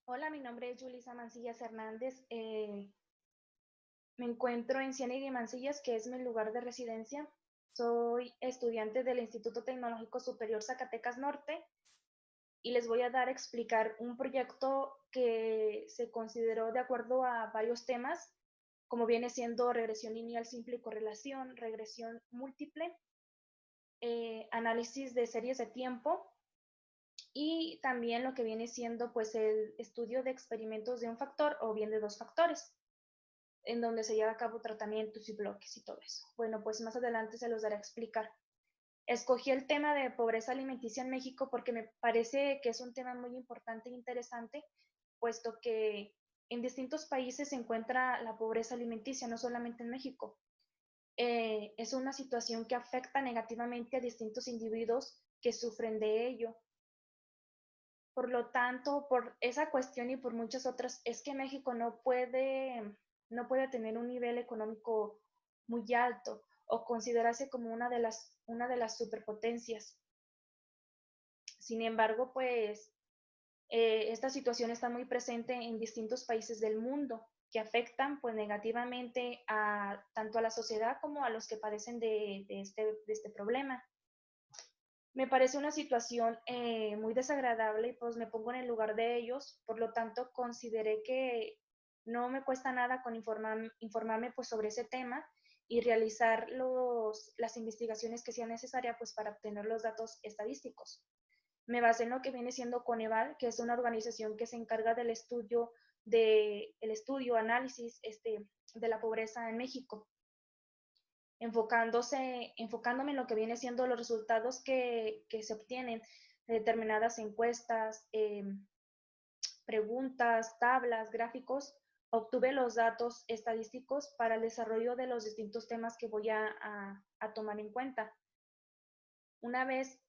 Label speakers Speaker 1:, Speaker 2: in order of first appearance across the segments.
Speaker 1: Hola, mi nombre es Yulisa Mancillas Hernández. Me encuentro en Ciénaga y Mancillas, que es mi lugar de residencia. Soy estudiante del Instituto Tecnológico Superior Zacatecas Norte y les voy a dar a explicar un proyecto que se consideró de acuerdo a varios temas, como viene siendo regresión lineal simple y correlación, regresión múltiple, análisis de series de tiempo y también lo que viene siendo pues el estudio de experimentos de un factor o bien de dos factores, en donde se lleva a cabo tratamientos y bloques y todo eso. Bueno, pues más adelante se los daré a explicar. Escogí el tema de pobreza alimenticia en México porque me parece que es un tema muy importante e interesante, puesto que en distintos países se encuentra la pobreza alimenticia, no solamente en México. Es una situación que afecta negativamente a distintos individuos que sufren de ello. Por lo tanto, por esa cuestión y por muchas otras, es que México no puede tener un nivel económico muy alto o considerarse como una de las superpotencias. Sin embargo, pues esta situación está muy presente en distintos países del mundo que afectan pues negativamente tanto a la sociedad como a los que padecen de este problema. Me parece una situación muy desagradable y pues me pongo en el lugar de ellos, por lo tanto consideré que no me cuesta nada con informarme pues sobre ese tema y realizar las investigaciones que sean necesarias pues para obtener los datos estadísticos. Me basé en lo que viene siendo Coneval, que es una organización que se encarga del estudio, análisis de la pobreza en México, enfocándome en lo que viene siendo los resultados que se obtienen de determinadas encuestas, preguntas, tablas, gráficos. Obtuve los datos estadísticos para el desarrollo de los distintos temas que voy a tomar en cuenta. Una vez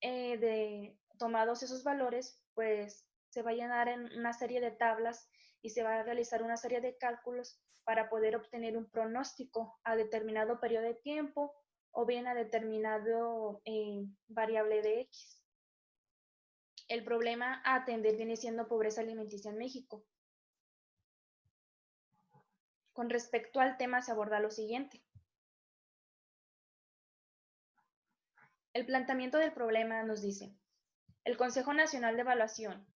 Speaker 1: tomados esos valores, pues se va a llenar en una serie de tablas y se va a realizar una serie de cálculos para poder obtener un pronóstico a determinado periodo de tiempo o bien a determinado variable de X. El problema a atender viene siendo pobreza alimenticia en México. Con respecto al tema se aborda lo siguiente. El planteamiento del problema nos dice, el Consejo Nacional de Evaluación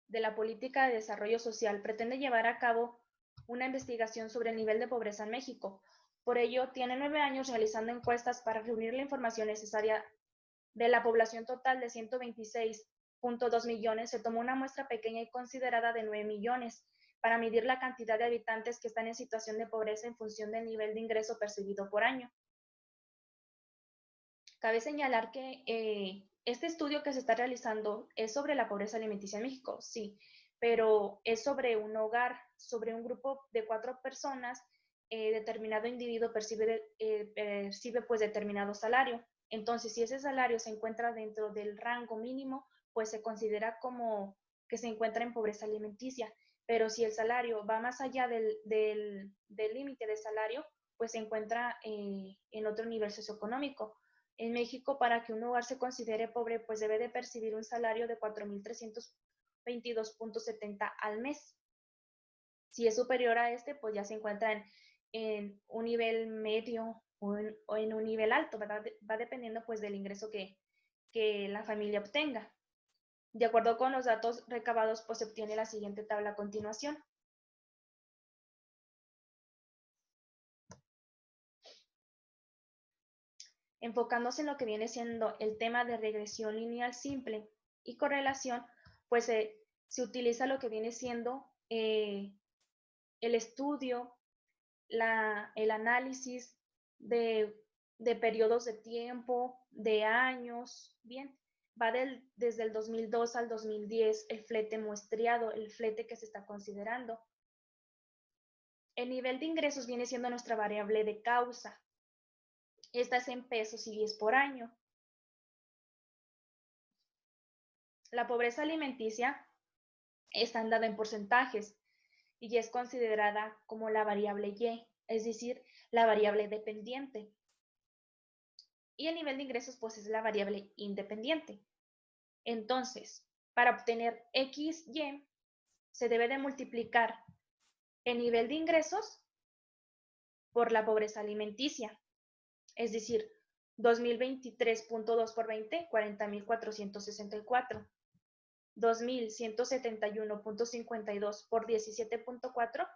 Speaker 1: de la Política de Desarrollo Social pretende llevar a cabo una investigación sobre el nivel de pobreza en México. Por ello, tiene 9 años realizando encuestas para reunir la información necesaria de la población total de 126.2 millones. Se tomó una muestra pequeña y considerada de 9 millones para medir la cantidad de habitantes que están en situación de pobreza en función del nivel de ingreso percibido por año. Cabe señalar que este estudio que se está realizando es sobre la pobreza alimenticia en México, sí, pero es sobre un hogar, sobre un grupo de 4 personas, determinado individuo percibe pues determinado salario. Entonces, si ese salario se encuentra dentro del rango mínimo, pues se considera como que se encuentra en pobreza alimenticia. Pero si el salario va más allá del límite de salario, pues se encuentra en otro nivel socioeconómico. En México, para que un hogar se considere pobre, pues debe de percibir un salario de 4,322.70 al mes. Si es superior a este, pues ya se encuentra en un nivel medio o en un nivel alto, ¿verdad? Va dependiendo pues del ingreso que la familia obtenga. De acuerdo con los datos recabados, pues se obtiene la siguiente tabla a continuación. Enfocándose en lo que viene siendo el tema de regresión lineal simple y correlación, pues se utiliza lo que viene siendo el estudio, el análisis de, de periodos de tiempo, de años, bien, va desde el 2002 al 2010 el flete muestreado, el flete que se está considerando. El nivel de ingresos viene siendo nuestra variable de causa. Esta es en pesos y es por año. La pobreza alimenticia está dada en porcentajes y es considerada como la variable Y, es decir, la variable dependiente. Y el nivel de ingresos pues es la variable independiente. Entonces, para obtener XY, se debe de multiplicar el nivel de ingresos por la pobreza alimenticia. Es decir, 2023.2 por 20, 40.464. 2.171.52 por 17.4,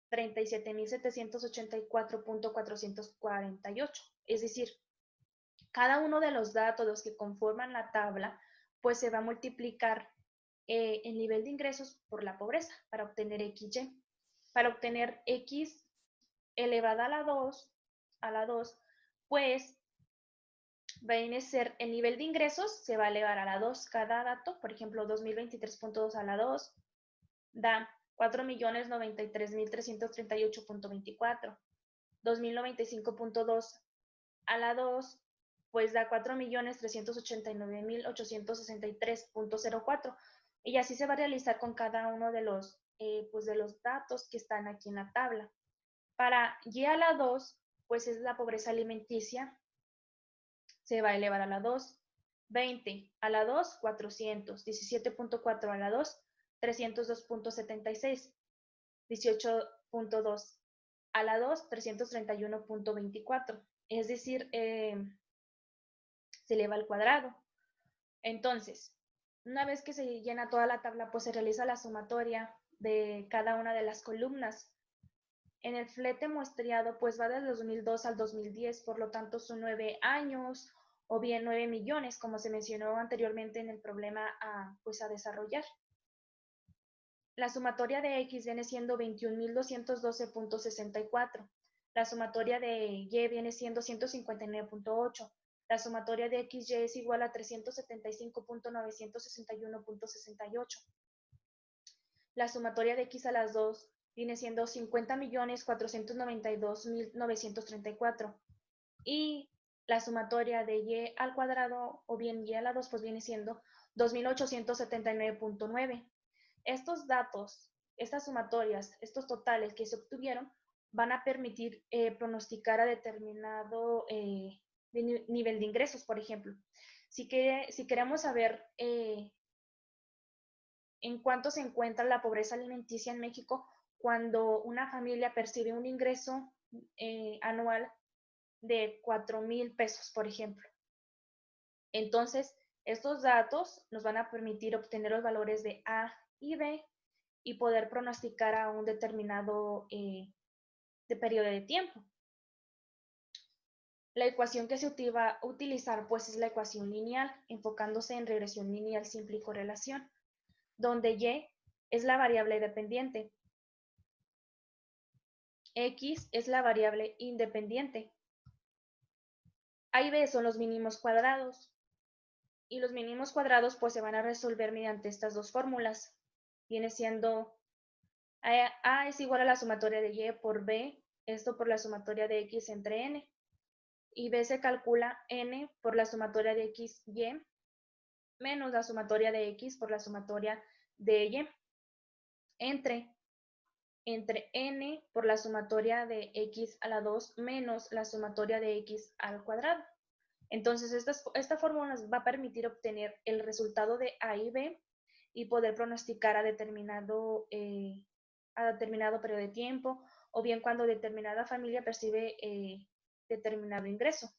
Speaker 1: 37.784.448. Es decir, cada uno de los datos que conforman la tabla, pues se va a multiplicar el nivel de ingresos por la pobreza para obtener XY. Para obtener X elevada a la 2, pues va a ser el nivel de ingresos, se va a elevar a la 2 cada dato. Por ejemplo, 2023.2 a la 2 da 4.093.338.24. 2095.2 a la 2, pues da 4.389.863.04. Y así se va a realizar con cada uno de los datos que están aquí en la tabla. Para Y a la 2, pues es la pobreza alimenticia, se va a elevar a la 2. 20 a la 2, 400. 17.4 a la 2, 302.76. 18.2 a la 2, 331.24. Es decir, se eleva al cuadrado. Entonces, una vez que se llena toda la tabla, pues se realiza la sumatoria de cada una de las columnas. En el flete muestreado, pues va del 2002 al 2010, por lo tanto son 9 años o bien 9 millones, como se mencionó anteriormente en el problema a desarrollar. La sumatoria de X viene siendo 21.212.64. La sumatoria de Y viene siendo 159.8. La sumatoria de XY es igual a 375.961.68. La sumatoria de X a las 2 viene siendo 50.492.934. Y la sumatoria de Y al cuadrado, o bien Y a la 2, pues viene siendo 2.879.9. Estos datos, estas sumatorias, estos totales que se obtuvieron, van a permitir pronosticar a determinado nivel de ingresos, por ejemplo. Si queremos saber en cuánto se encuentra la pobreza alimenticia en México, cuando una familia percibe un ingreso anual de 4,000 pesos, por ejemplo. Entonces, estos datos nos van a permitir obtener los valores de A y B y poder pronosticar a un determinado periodo de tiempo. La ecuación que se va a utilizar pues es la ecuación lineal, enfocándose en regresión lineal simple y correlación, donde Y es la variable dependiente, X es la variable independiente, A y B son los mínimos cuadrados, y los mínimos cuadrados pues se van a resolver mediante estas dos fórmulas. Viene siendo A es igual a la sumatoria de Y por B, esto por la sumatoria de X entre N, y B se calcula N por la sumatoria de X, Y, menos la sumatoria de X por la sumatoria de Y, entre N por la sumatoria de X a la 2 menos la sumatoria de X al cuadrado. Entonces, esta fórmula nos va a permitir obtener el resultado de A y B y poder pronosticar a determinado periodo de tiempo, o bien cuando determinada familia percibe determinado ingreso.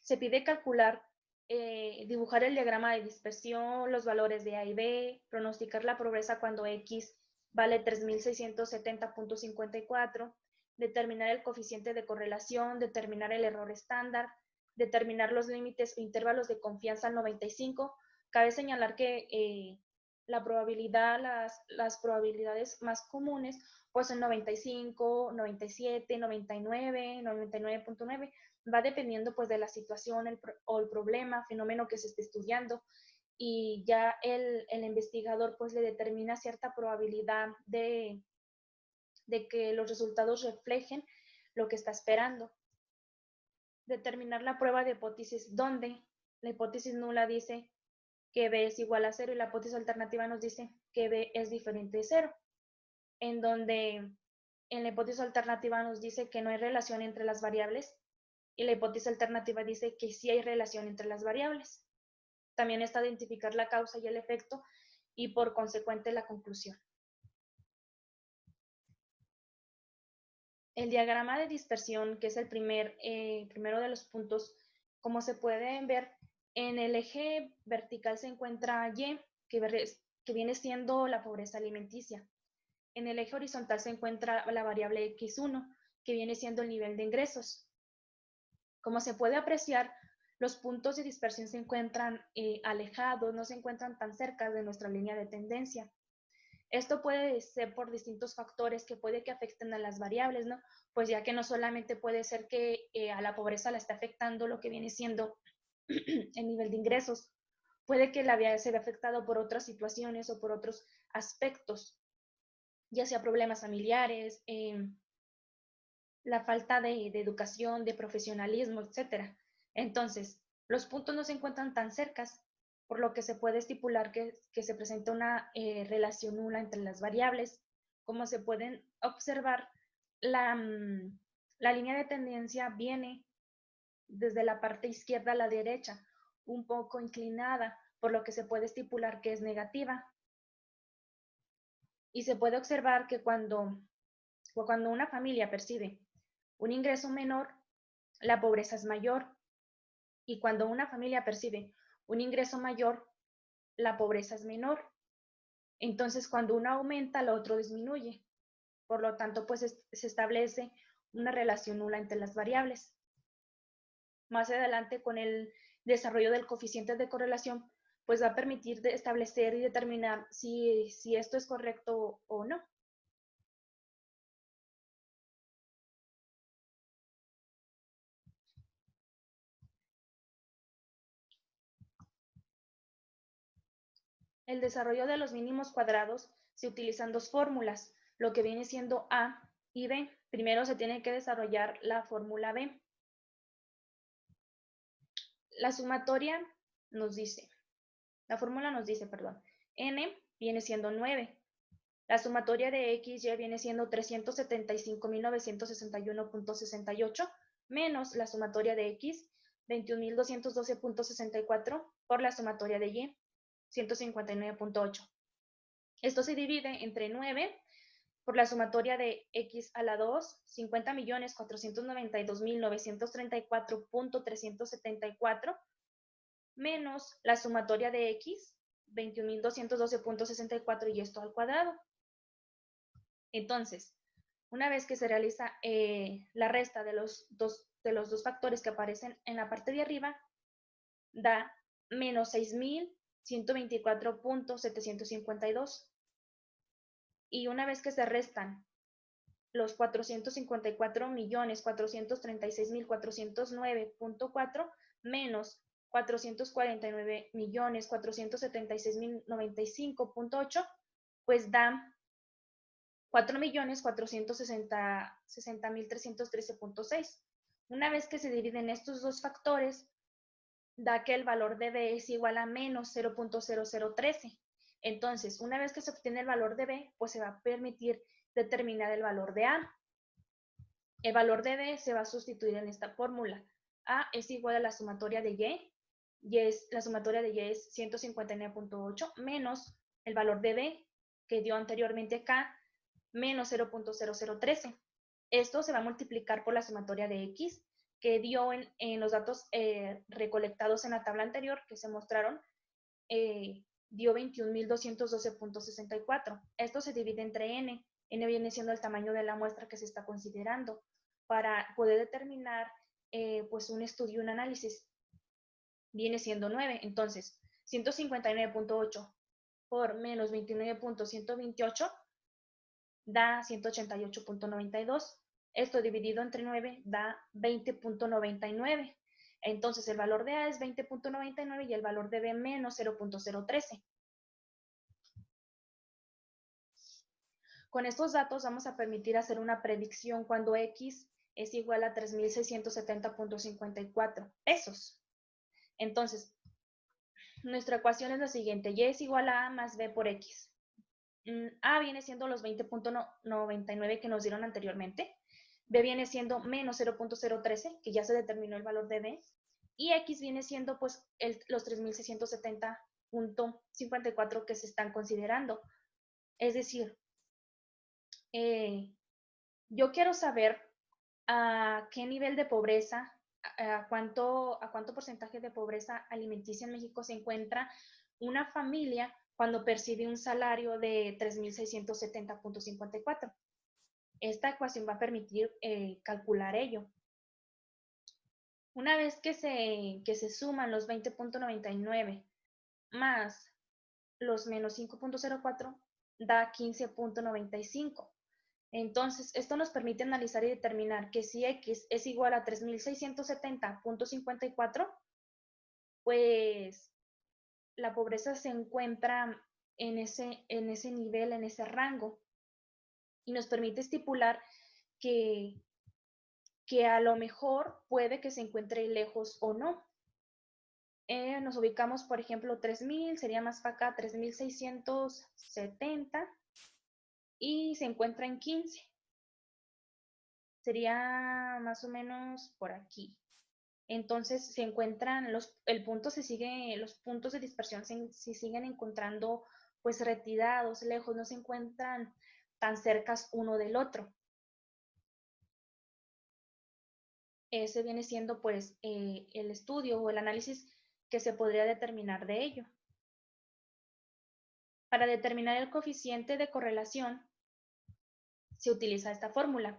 Speaker 1: Se pide calcular, dibujar el diagrama de dispersión, los valores de A y B, pronosticar la pobreza cuando X vale 3.670.54, determinar el coeficiente de correlación, determinar el error estándar, determinar los límites o intervalos de confianza al 95. Cabe señalar que la probabilidad, las probabilidades más comunes pues son 95, 97, 99, 99.9. Va dependiendo pues de la situación o el problema, fenómeno que se esté estudiando, y ya el investigador pues le determina cierta probabilidad de que los resultados reflejen lo que está esperando. Determinar la prueba de hipótesis, donde la hipótesis nula dice que B es igual a 0 y la hipótesis alternativa nos dice que B es diferente de 0, en donde en la hipótesis alternativa nos dice que no hay relación entre las variables y la hipótesis alternativa dice que sí hay relación entre las variables. También está identificar la causa y el efecto y por consecuente la conclusión. El diagrama de dispersión, que es el primero de los puntos, como se pueden ver, en el eje vertical se encuentra Y, que viene siendo la pobreza alimenticia. En el eje horizontal se encuentra la variable X1, que viene siendo el nivel de ingresos. Como se puede apreciar, los puntos de dispersión se encuentran alejados, no se encuentran tan cerca de nuestra línea de tendencia. Esto puede ser por distintos factores que puede que afecten a las variables, ¿no? Pues ya que no solamente puede ser que a la pobreza la esté afectando lo que viene siendo el nivel de ingresos, puede que se vea afectado por otras situaciones o por otros aspectos, ya sea problemas familiares, la falta de educación, de profesionalismo, etc. Entonces, los puntos no se encuentran tan cercas, por lo que se puede estipular que se presenta una relación nula entre las variables. Como se pueden observar, la línea de tendencia viene desde la parte izquierda a la derecha, un poco inclinada, por lo que se puede estipular que es negativa. Y se puede observar que cuando una familia percibe un ingreso menor, la pobreza es mayor. Y cuando una familia percibe un ingreso mayor, la pobreza es menor. Entonces, cuando uno aumenta, el otro disminuye. Por lo tanto, pues se establece una relación nula entre las variables. Más adelante, con el desarrollo del coeficiente de correlación, pues va a permitir establecer y determinar si esto es correcto o no. El desarrollo de los mínimos cuadrados se utilizan dos fórmulas, lo que viene siendo A y B. Primero se tiene que desarrollar la fórmula B. La sumatoria nos dice, la fórmula nos dice, perdón, n viene siendo 9. La sumatoria de XY viene siendo 375.961.68 menos la sumatoria de X, 21.212.64 por la sumatoria de Y, 159.8. Esto se divide entre 9 por la sumatoria de X a la 2, 50.492.934.374 menos la sumatoria de X, 21.212.64 y esto al cuadrado. Entonces, una vez que se realiza la resta de los dos factores que aparecen en la parte de arriba, da menos 6.124.752. Y una vez que se restan los 454.436.409.4 menos 449.476.095.8, pues da 4.460.313.6. Una vez que se dividen estos dos factores, da que el valor de B es igual a menos 0.0013. Entonces, una vez que se obtiene el valor de B, pues se va a permitir determinar el valor de A. El valor de B se va a sustituir en esta fórmula. A es igual a la sumatoria de Y la sumatoria de Y es 159.8 menos el valor de B que dio anteriormente acá, menos 0.0013. Esto se va a multiplicar por la sumatoria de X, que dio en los datos recolectados en la tabla anterior, que se mostraron, dio 21.212.64. Esto se divide entre N. N viene siendo el tamaño de la muestra que se está considerando para poder determinar pues un estudio, un análisis. Viene siendo 9. Entonces, 159.8 por menos 29.128 da 188.92. Esto dividido entre 9 da 20.99. Entonces, el valor de A es 20.99 y el valor de B menos 0.013. Con estos datos vamos a permitir hacer una predicción cuando X es igual a 3.670.54 pesos. Entonces, nuestra ecuación es la siguiente. Y es igual a A más B por X. A viene siendo los 20.99 que nos dieron anteriormente. B viene siendo menos 0.013, que ya se determinó el valor de B. y X viene siendo pues los 3.670.54 que se están considerando. Es decir, yo quiero saber a qué nivel de pobreza, a cuánto porcentaje de pobreza alimenticia en México se encuentra una familia cuando percibe un salario de 3.670.54. Esta ecuación va a permitir calcular ello. Una vez que se suman los 20.99 más los menos 5.04, da 15.95. Entonces, esto nos permite analizar y determinar que si X es igual a 3.670.54, pues la pobreza se encuentra en ese nivel, en ese rango, y nos permite estipular que a lo mejor puede que se encuentre lejos o no. Nos ubicamos, por ejemplo, 3.000, sería más para acá, 3.670, y se encuentra en 15. Sería más o menos por aquí. Entonces se encuentran, los puntos de dispersión se siguen encontrando pues retirados, lejos, no se encuentran tan cercas uno del otro. Ese viene siendo pues el estudio o el análisis que se podría determinar de ello. Para determinar el coeficiente de correlación se utiliza esta fórmula.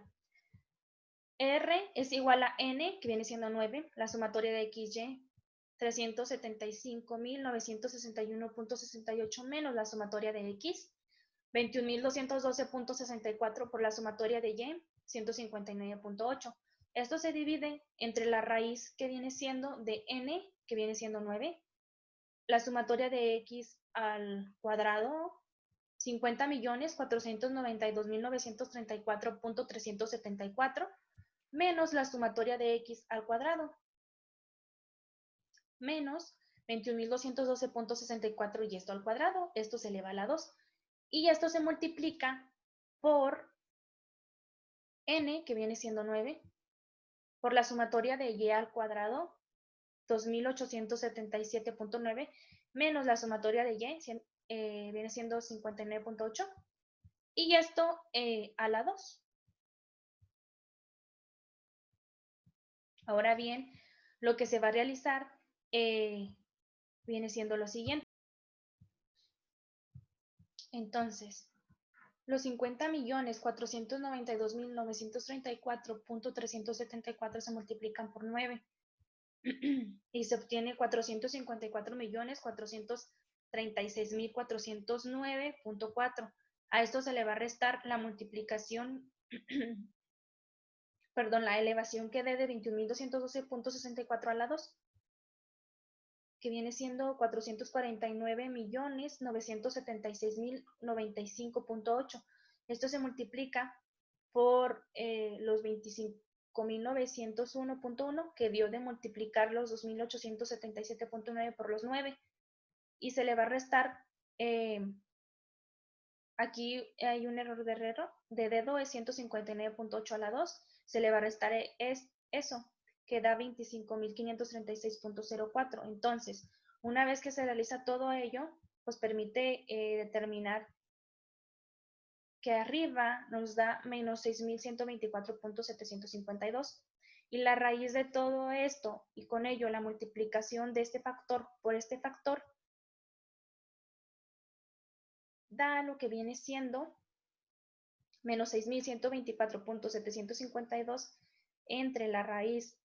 Speaker 1: R es igual a N, que viene siendo 9, la sumatoria de XY, 375.961.68 menos la sumatoria de X, 21.212.64 por la sumatoria de Y, 159.8. Esto se divide entre la raíz que viene siendo de N, que viene siendo 9, la sumatoria de X al cuadrado, 50.492.934.374, menos la sumatoria de X al cuadrado, menos 21.212.64 y esto al cuadrado, esto se eleva a la 2. Y esto se multiplica por N, que viene siendo 9, por la sumatoria de Y al cuadrado, 2.877.9, menos la sumatoria de Y, viene siendo 59.8, y esto a la 2. Ahora bien, lo que se va a realizar viene siendo lo siguiente. Entonces, los 50.492.934.374 se multiplican por 9 y se obtiene 454.436.409.4. A esto se le va a restar la multiplicación, perdón, la elevación que dé de 21.212.64 a la 2, que viene siendo 449.976.095.8. Esto se multiplica por los 25.901.1, que dio de multiplicar los 2.877.9 por los 9, y se le va a restar, aquí hay un error de dedo, es 159.8 a la 2, se le va a restar eso, que da 25.536.04. Entonces, una vez que se realiza todo ello, pues permite determinar que arriba nos da menos 6.124.752. Y la raíz de todo esto, y con ello la multiplicación de este factor por este factor, da lo que viene siendo menos 6.124.752 entre la raíz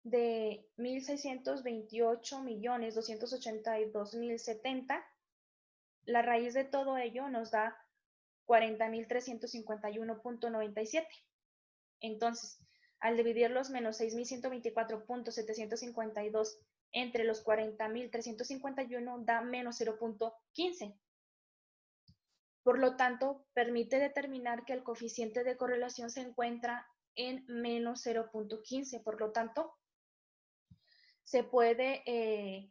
Speaker 1: de 1.628.282.070. La raíz de todo ello nos da 40.351.97. Entonces, al dividir los menos 6.124.752 entre los 40.351 da menos 0.15. Por lo tanto, permite determinar que el coeficiente de correlación se encuentra en menos 0.15. Por lo tanto, se puede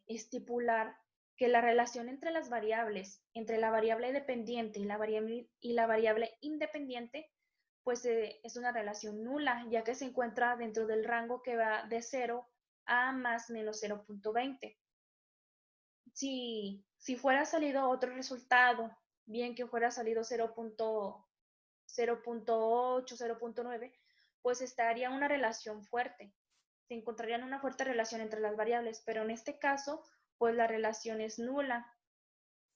Speaker 1: estipular que la relación entre las variables, entre la variable dependiente y la variable independiente, pues es una relación nula, ya que se encuentra dentro del rango que va de 0 a más menos 0.20. Si fuera salido otro resultado, bien que fuera salido 0.8, 0.9, pues estaría una relación fuerte. Se encontrarían una fuerte relación entre las variables, pero en este caso, pues la relación es nula.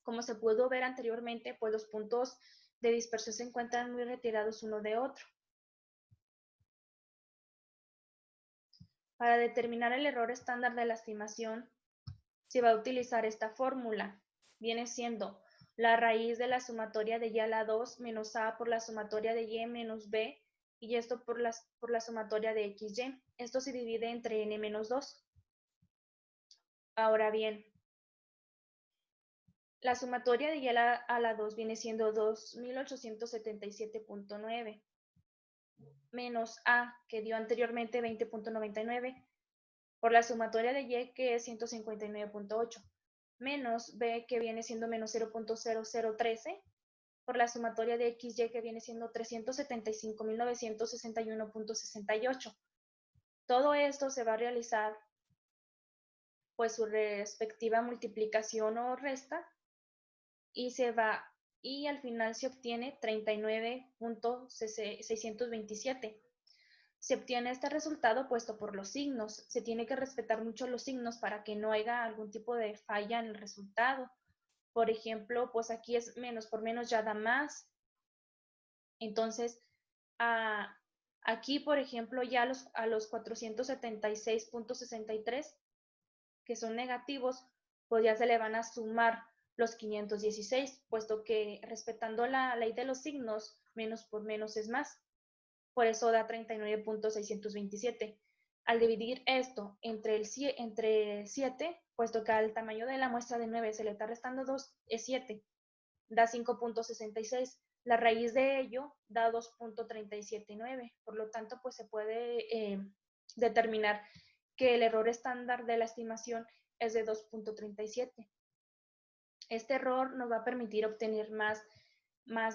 Speaker 1: Como se pudo ver anteriormente, pues los puntos de dispersión se encuentran muy retirados uno de otro. Para determinar el error estándar de la estimación, se va a utilizar esta fórmula. Viene siendo la raíz de la sumatoria de y a la 2 menos a por la sumatoria de y menos b, y esto por la sumatoria de xy. Esto se divide entre n menos 2. Ahora bien, la sumatoria de y a la 2 viene siendo 2877.9 menos a, que dio anteriormente 20.99, por la sumatoria de y, que es 159.8, menos b, que viene siendo menos 0.0013, por la sumatoria de xy, que viene siendo 375.961.68. Todo esto se va a realizar pues su respectiva multiplicación o resta, y al final se obtiene 39.627. Se obtiene este resultado puesto por los signos. Se tiene que respetar mucho los signos para que no haya algún tipo de falla en el resultado. Por ejemplo, pues aquí es menos por menos ya da más. Entonces, aquí, por ejemplo, ya a los 476.63, que son negativos, pues ya se le van a sumar los 516, puesto que respetando la ley de los signos, menos por menos es más. Por eso da 39.627. Al dividir esto entre 7, puesto que al tamaño de la muestra de 9 se le está restando 2, es 7, da 5.66. La raíz de ello da 2.379. Por lo tanto, pues se puede determinar que el error estándar de la estimación es de 2.37. Este error nos va a permitir obtener más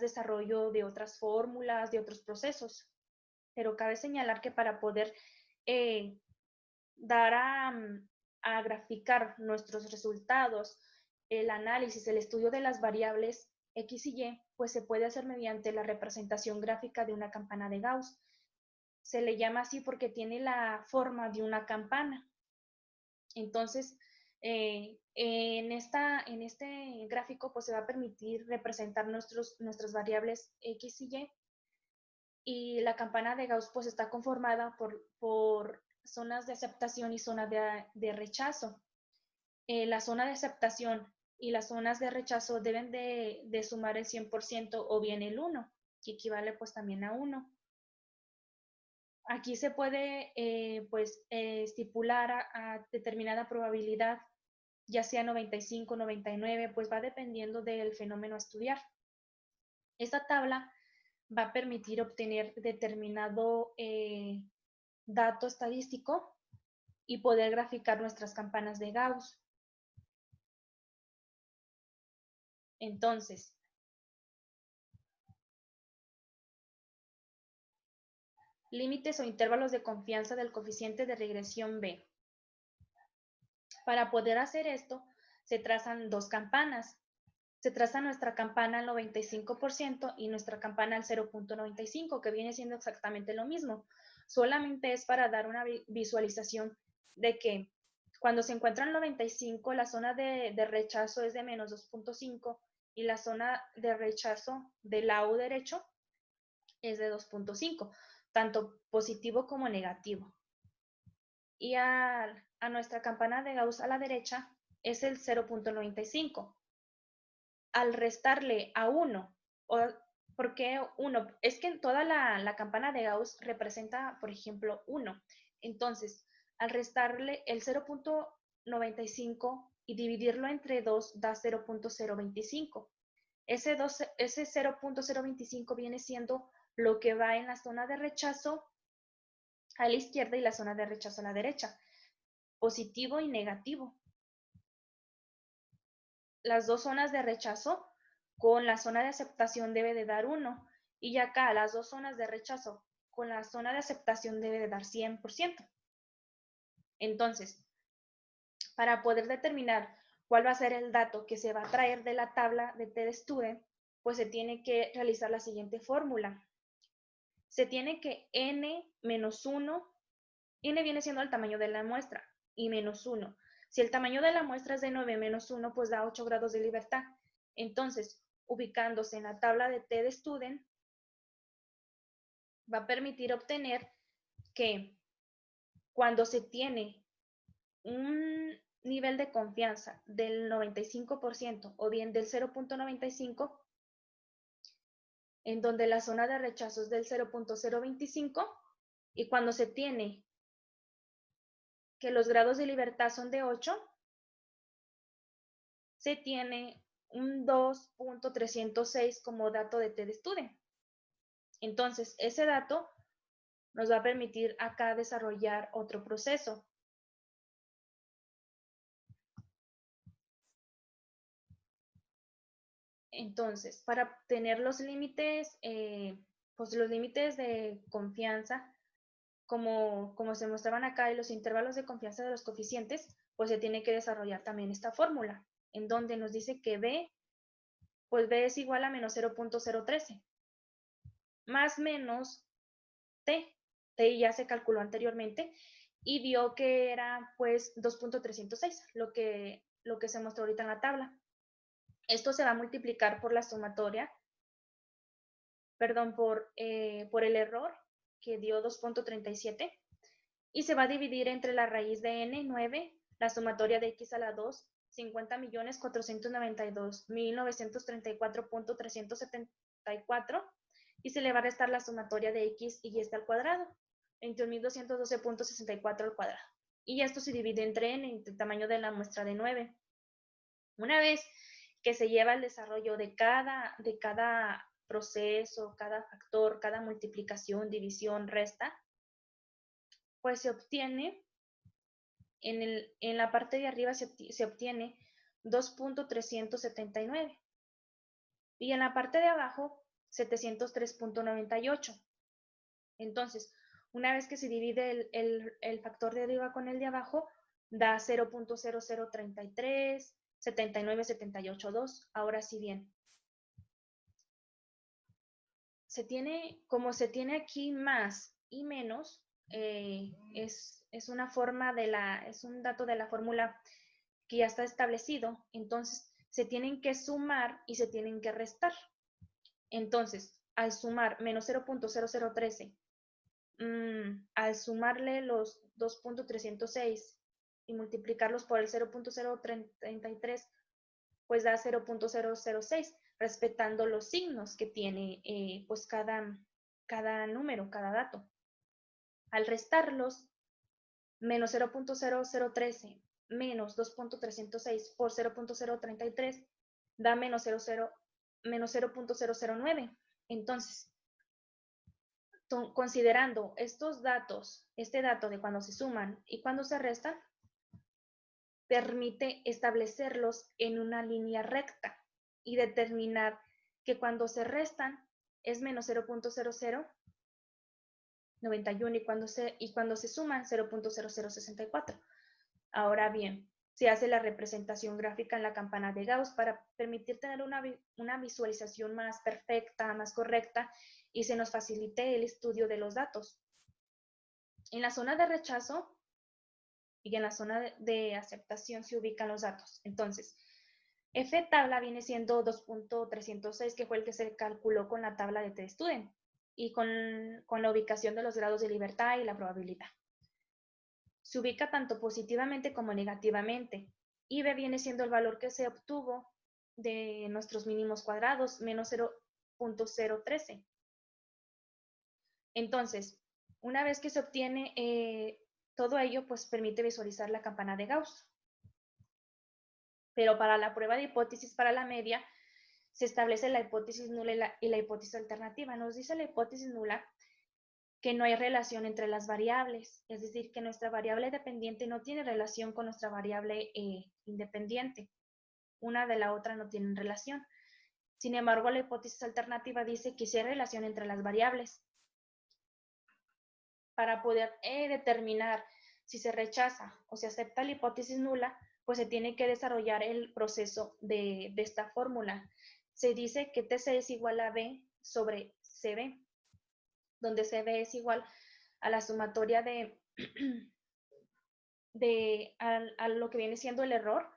Speaker 1: desarrollo de otras fórmulas, de otros procesos. Pero cabe señalar que para poder dar a graficar nuestros resultados, el análisis, el estudio de las variables X y Y, pues se puede hacer mediante la representación gráfica de una campana de Gauss. Se le llama así porque tiene la forma de una campana. Entonces, en este gráfico pues se va a permitir representar nuestras variables X y Y la campana de Gauss pues está conformada por zonas de aceptación y zonas de rechazo. La zona de aceptación y las zonas de rechazo deben de sumar el 100% o bien el 1, que equivale pues también a 1. Aquí se puede estipular a determinada probabilidad, ya sea 95, 99, pues va dependiendo del fenómeno a estudiar. Esta tabla va a permitir obtener determinado dato estadístico y poder graficar nuestras campanas de Gauss. Entonces, límites o intervalos de confianza del coeficiente de regresión B. Para poder hacer esto, se trazan dos campanas. Se traza nuestra campana al 95% y nuestra campana al 0.95, que viene siendo exactamente lo mismo. Solamente es para dar una visualización de que cuando se encuentra en 95, la zona de rechazo es de menos 2.5 y la zona de rechazo del lado derecho es de 2.5, tanto positivo como negativo. Y a nuestra campana de Gauss a la derecha es el 0.95. Al restarle a 1, ¿por qué 1? Es que toda la campana de Gauss representa, por ejemplo, 1. Entonces, al restarle el 0.95 y dividirlo entre 2 da 0.025. Ese 0.025 viene siendo lo que va en la zona de rechazo a la izquierda y la zona de rechazo a la derecha, positivo y negativo. Las dos zonas de rechazo con la zona de aceptación debe de dar 1 Y acá las dos zonas de rechazo con la zona de aceptación debe de dar 100%. Entonces, para poder determinar cuál va a ser el dato que se va a traer de la tabla de TDStudent, pues se tiene que realizar la siguiente fórmula. Se tiene que n-1, n viene siendo el tamaño de la muestra, y -1. Si el tamaño de la muestra es de 9 menos 1, pues da 8 grados de libertad. Entonces, ubicándose en la tabla de TDStudent, va a permitir obtener que cuando se tiene un nivel de confianza del 95% o bien del 0.95, en donde la zona de rechazo es del 0.025, y cuando se tiene que los grados de libertad son de 8, se tiene un 2.306 como dato de TDStudent. Entonces, ese dato nos va a permitir acá desarrollar otro proceso. Entonces, para obtener los límites, pues los límites de confianza, como se mostraban acá, y los intervalos de confianza de los coeficientes, pues se tiene que desarrollar también esta fórmula, en donde nos dice que B, pues B es igual a menos 0.013, más menos T. T ya se calculó anteriormente, y vio que era pues 2.306, lo que se mostró ahorita en la tabla. Esto se va a multiplicar por la sumatoria, perdón, por el error que dio 2.37, y se va a dividir entre la raíz de n, 9, la sumatoria de x a la 2, 50.492.934.374, y se le va a restar la sumatoria de x y y está al cuadrado, 21.212.64 al cuadrado. Y esto se divide entre n, el tamaño de la muestra de 9. Una vez que se lleva el desarrollo de cada proceso, cada factor, cada multiplicación, división, resta, pues se obtiene, en la parte de arriba se obtiene 2.379 y en la parte de abajo 703.98. Entonces, una vez que se divide el factor de arriba con el de abajo, da 0.0033, 79.782. Ahora sí bien, como se tiene aquí más y menos, es una forma es un dato de la fórmula que ya está establecido. Entonces, se tienen que sumar y se tienen que restar. Entonces, al sumar menos 0.0013, al sumarle los 2.306 y multiplicarlos por el 0.033, pues da 0.006, respetando los signos que tiene pues cada número, cada dato. Al restarlos, menos 0.0013 menos 2.306 por 0.033 da menos 0.009. Entonces, considerando estos datos, este dato de cuando se suman y cuando se restan, permite establecerlos en una línea recta y determinar que cuando se restan es menos 0.0091 y cuando se suman 0.0064. Ahora bien, se hace la representación gráfica en la campana de Gauss para permitir tener una visualización más perfecta, más correcta, y se nos facilite el estudio de los datos. En la zona de rechazo y en la zona de aceptación se ubican los datos. Entonces, F tabla viene siendo 2.306, que fue el que se calculó con la tabla de TDStudent y con la ubicación de los grados de libertad y la probabilidad. Se ubica tanto positivamente como negativamente. Y B viene siendo el valor que se obtuvo de nuestros mínimos cuadrados, menos 0.013. Entonces, una vez que se obtiene todo ello, pues permite visualizar la campana de Gauss. Pero para la prueba de hipótesis para la media, se establece la hipótesis nula y la hipótesis alternativa. Nos dice la hipótesis nula que no hay relación entre las variables, es decir, que nuestra variable dependiente no tiene relación con nuestra variable independiente. Una de la otra no tienen relación. Sin embargo, la hipótesis alternativa dice que sí hay relación entre las variables. Para poder determinar si se rechaza o se acepta la hipótesis nula, pues se tiene que desarrollar el proceso de esta fórmula. Se dice que TC es igual a B sobre CB, donde CB es igual a la sumatoria a lo que viene siendo el error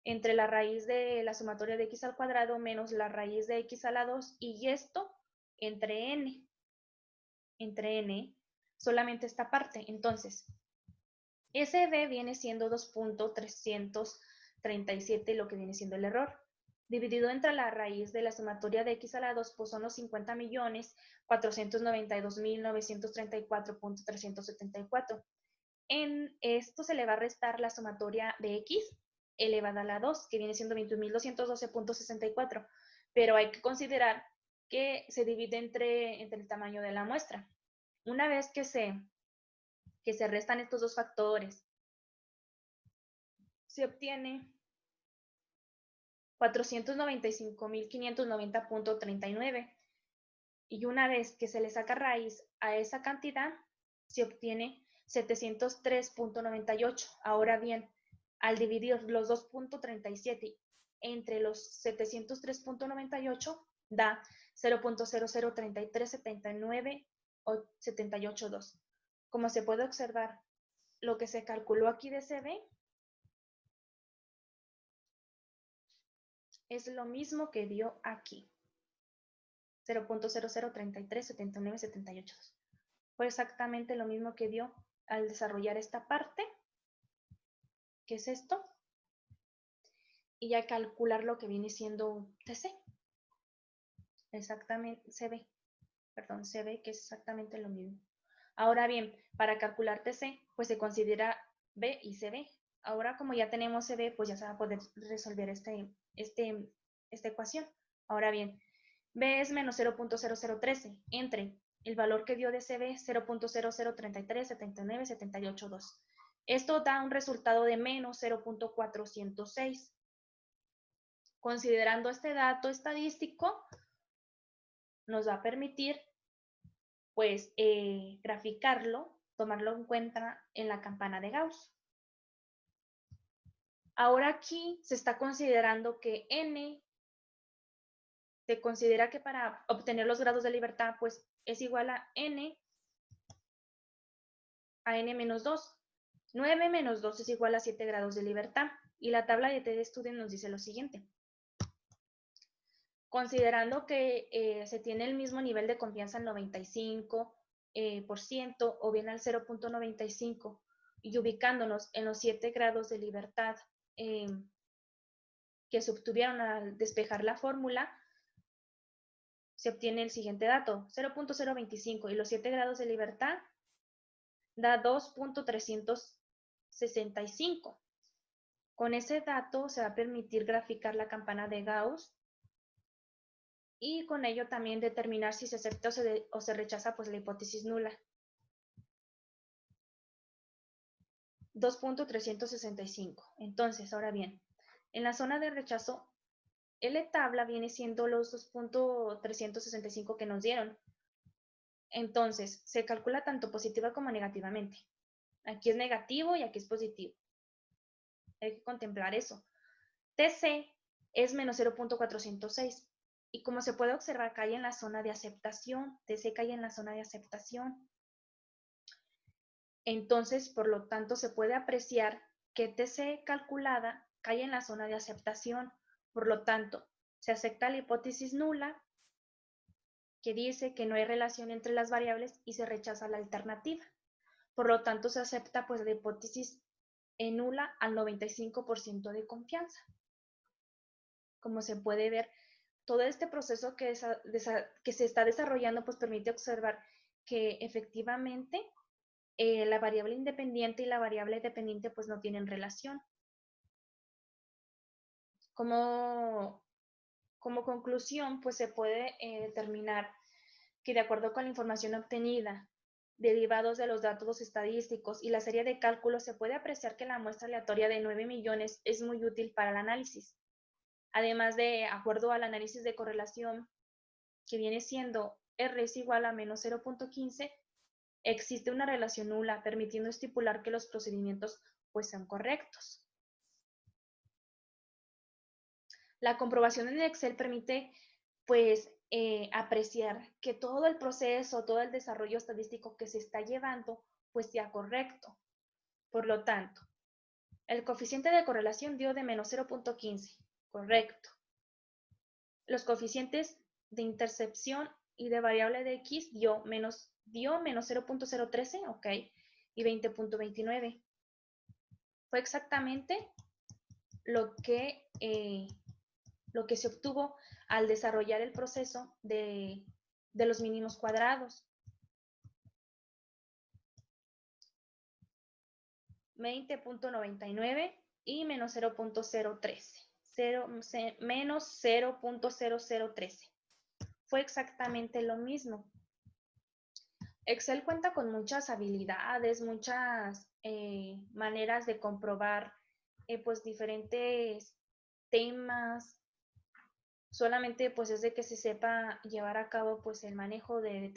Speaker 1: entre la raíz de la sumatoria de x al cuadrado menos la raíz de x a la 2 y esto entre n. Entre n, solamente esta parte. Entonces, SB viene siendo 2.337, lo que viene siendo el error. Dividido entre la raíz de la sumatoria de x a la 2, pues son los 50.492.934.374. En esto se le va a restar la sumatoria de x elevada a la 2, que viene siendo 21.212.64. Pero hay que considerar que se divide entre el tamaño de la muestra. Una vez que se restan estos dos factores, se obtiene 495.590.39 y una vez que se le saca raíz a esa cantidad, se obtiene 703.98. Ahora bien, al dividir los 2.37 entre los 703.98 da 0.003379 o 78.2. Como se puede observar, lo que se calculó aquí de CB es lo mismo que dio aquí. 0.00337978.2. Fue exactamente lo mismo que dio al desarrollar esta parte, que es esto, y ya calcular lo que viene siendo TC. Exactamente, CB, que es exactamente lo mismo. Ahora bien, para calcular TC, pues se considera B y CB. Ahora, como ya tenemos CB, pues ya se va a poder resolver esta ecuación. Ahora bien, B es menos 0.0013 entre el valor que dio de CB, 0.00337978.2. Esto da un resultado de menos 0.406. Considerando este dato estadístico, nos va a permitir pues graficarlo, tomarlo en cuenta en la campana de Gauss. Ahora aquí se está considerando que n, se considera que para obtener los grados de libertad pues es igual a n menos 2. 9 menos 2 es igual a 7 grados de libertad. Y la tabla de TD Student nos dice lo siguiente. Considerando que se tiene el mismo nivel de confianza al 95% o bien al 0.95 y ubicándonos en los 7 grados de libertad que se obtuvieron al despejar la fórmula, se obtiene el siguiente dato, 0.025 y los 7 grados de libertad da 2.365. Con ese dato se va a permitir graficar la campana de Gauss y con ello también determinar si se acepta o se rechaza pues la hipótesis nula. 2.365. Entonces, ahora bien, en la zona de rechazo, L tabla viene siendo los 2.365 que nos dieron. Entonces, se calcula tanto positiva como negativamente. Aquí es negativo y aquí es positivo. Hay que contemplar eso. TC es menos 0.406. Y como se puede observar, cae en la zona de aceptación. TC cae en la zona de aceptación. Entonces, por lo tanto, se puede apreciar que TC calculada cae en la zona de aceptación. Por lo tanto, se acepta la hipótesis nula, que dice que no hay relación entre las variables, y se rechaza la alternativa. Por lo tanto, se acepta pues la hipótesis nula al 95% de confianza. Como se puede ver, todo este proceso que se está desarrollando pues permite observar que efectivamente la variable independiente y la variable dependiente pues no tienen relación. Como conclusión, pues se puede determinar que de acuerdo con la información obtenida, derivados de los datos estadísticos y la serie de cálculos, se puede apreciar que la muestra aleatoria de 9 millones es muy útil para el análisis. Además de acuerdo al análisis de correlación que viene siendo R es igual a menos 0.15, existe una relación nula, permitiendo estipular que los procedimientos pues sean correctos. La comprobación en Excel permite pues apreciar que todo el proceso, todo el desarrollo estadístico que se está llevando pues sea correcto. Por lo tanto, el coeficiente de correlación dio de menos 0.15, correcto. Los coeficientes de intercepción y de variable de X dio menos 0.013, ok, y 20.29. Fue exactamente lo que se obtuvo al desarrollar el proceso de los mínimos cuadrados. 20.99 y menos 0.013. Menos 0.0013. Fue exactamente lo mismo. Excel cuenta con muchas habilidades, muchas maneras de comprobar pues diferentes temas. Solamente pues es de que se sepa llevar a cabo pues el manejo de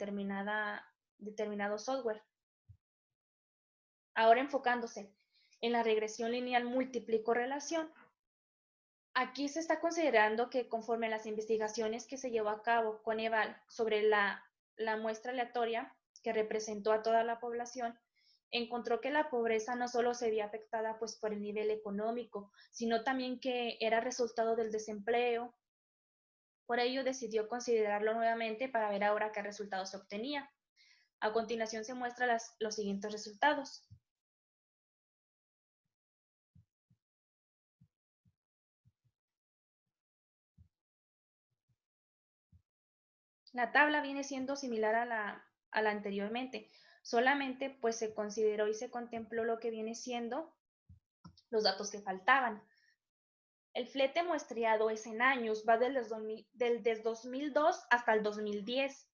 Speaker 1: determinado software. Ahora enfocándose en la regresión lineal múltiple y correlación, aquí se está considerando que conforme a las investigaciones que se llevó a cabo con EVAL sobre la muestra aleatoria que representó a toda la población, encontró que la pobreza no solo se veía afectada pues por el nivel económico, sino también que era resultado del desempleo. Por ello decidió considerarlo nuevamente para ver ahora qué resultados se obtenía. A continuación se muestran los siguientes resultados. La tabla viene siendo similar a la anteriormente, solamente pues se consideró y se contempló lo que viene siendo los datos que faltaban. El flete muestreado es en años, va desde 2002 hasta el 2010.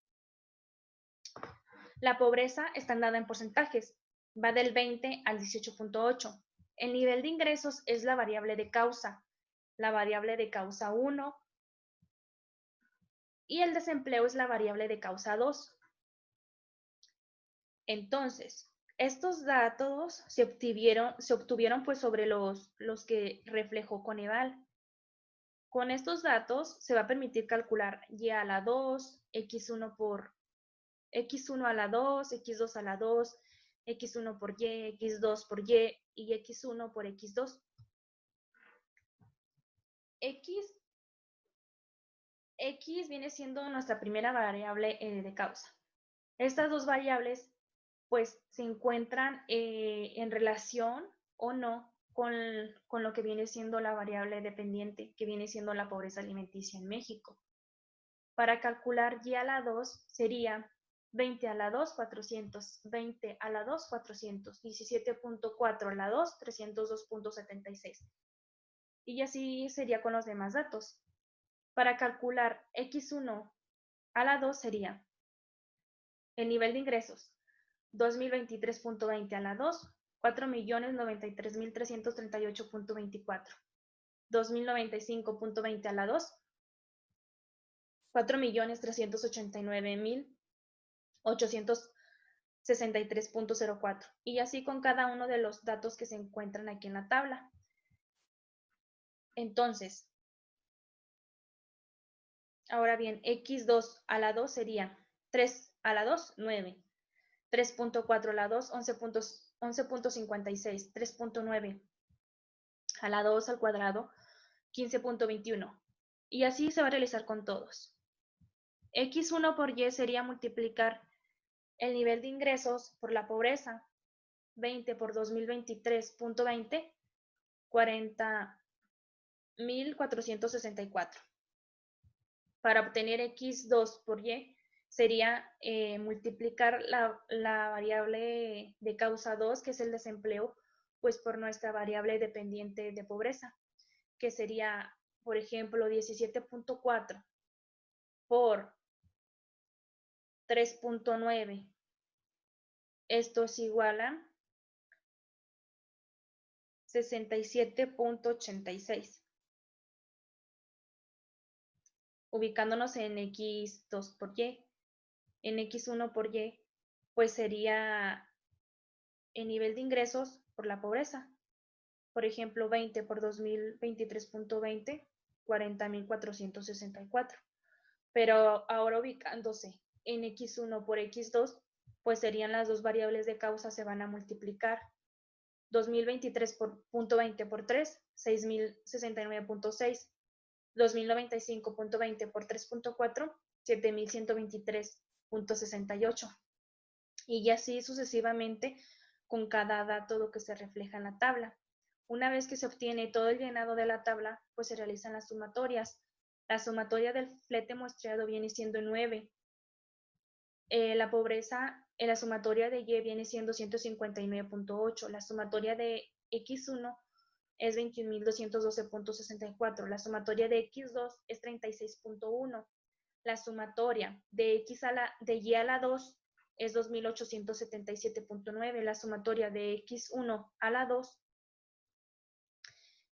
Speaker 1: La pobreza está dada en porcentajes, va del 20 al 18.8. El nivel de ingresos es la variable de causa 1, y el desempleo es la variable de causa 2. Entonces, estos datos se obtuvieron pues sobre los que reflejó Coneval. Con estos datos se va a permitir calcular y a la 2, x1 por x1 a la 2, x2 a la 2, x1 por y, x2 por y y x1 por x2. X viene siendo nuestra primera variable de causa. Estas dos variables pues se encuentran en relación o no con lo que viene siendo la variable dependiente, que viene siendo la pobreza alimenticia en México. Para calcular y a la 2 sería 20 a la 2, 400, 20 a la 2, 400, 17.4 a la 2, 302.76. Y así sería con los demás datos. Para calcular x1 a la 2 sería el nivel de ingresos, 2023.20 a la 2, 4.093.338.24. 2095.20 a la 2, 4.389.863.04. Y así con cada uno de los datos que se encuentran aquí en la tabla. Entonces, ahora bien, x2 a la 2 sería 3 a la 2, 9. 3.4 a la 2, 11.56. 3.9 a la 2 al cuadrado, 15.21. Y así se va a realizar con todos. X1 por Y sería multiplicar el nivel de ingresos por la pobreza, 20 por 2023.20, 40.464. Para obtener X2 por Y sería multiplicar la variable de causa 2, que es el desempleo, pues por nuestra variable dependiente de pobreza, que sería, por ejemplo, 17.4 por 3.9. Esto es igual a 67.86. ubicándonos en X2 por Y. En X1 por Y, pues sería el nivel de ingresos por la pobreza. Por ejemplo, 20 por 2023.20, 40.464. Pero ahora ubicándose en X1 por X2, pues serían las dos variables de causa, se van a multiplicar. 2023.20 por 3, 6.069.6. 2095.20 por 3.4, 7.123.68. Y así sucesivamente con cada dato que se refleja en la tabla. Una vez que se obtiene todo el llenado de la tabla, pues se realizan las sumatorias. La sumatoria del flete muestreado viene siendo 9. La pobreza en la sumatoria de Y viene siendo 159.8. La sumatoria de X1 es 21.212.64. La sumatoria de X2 es 36.1. La sumatoria de Y a la 2 es 2.877.9. La sumatoria de X1 a la 2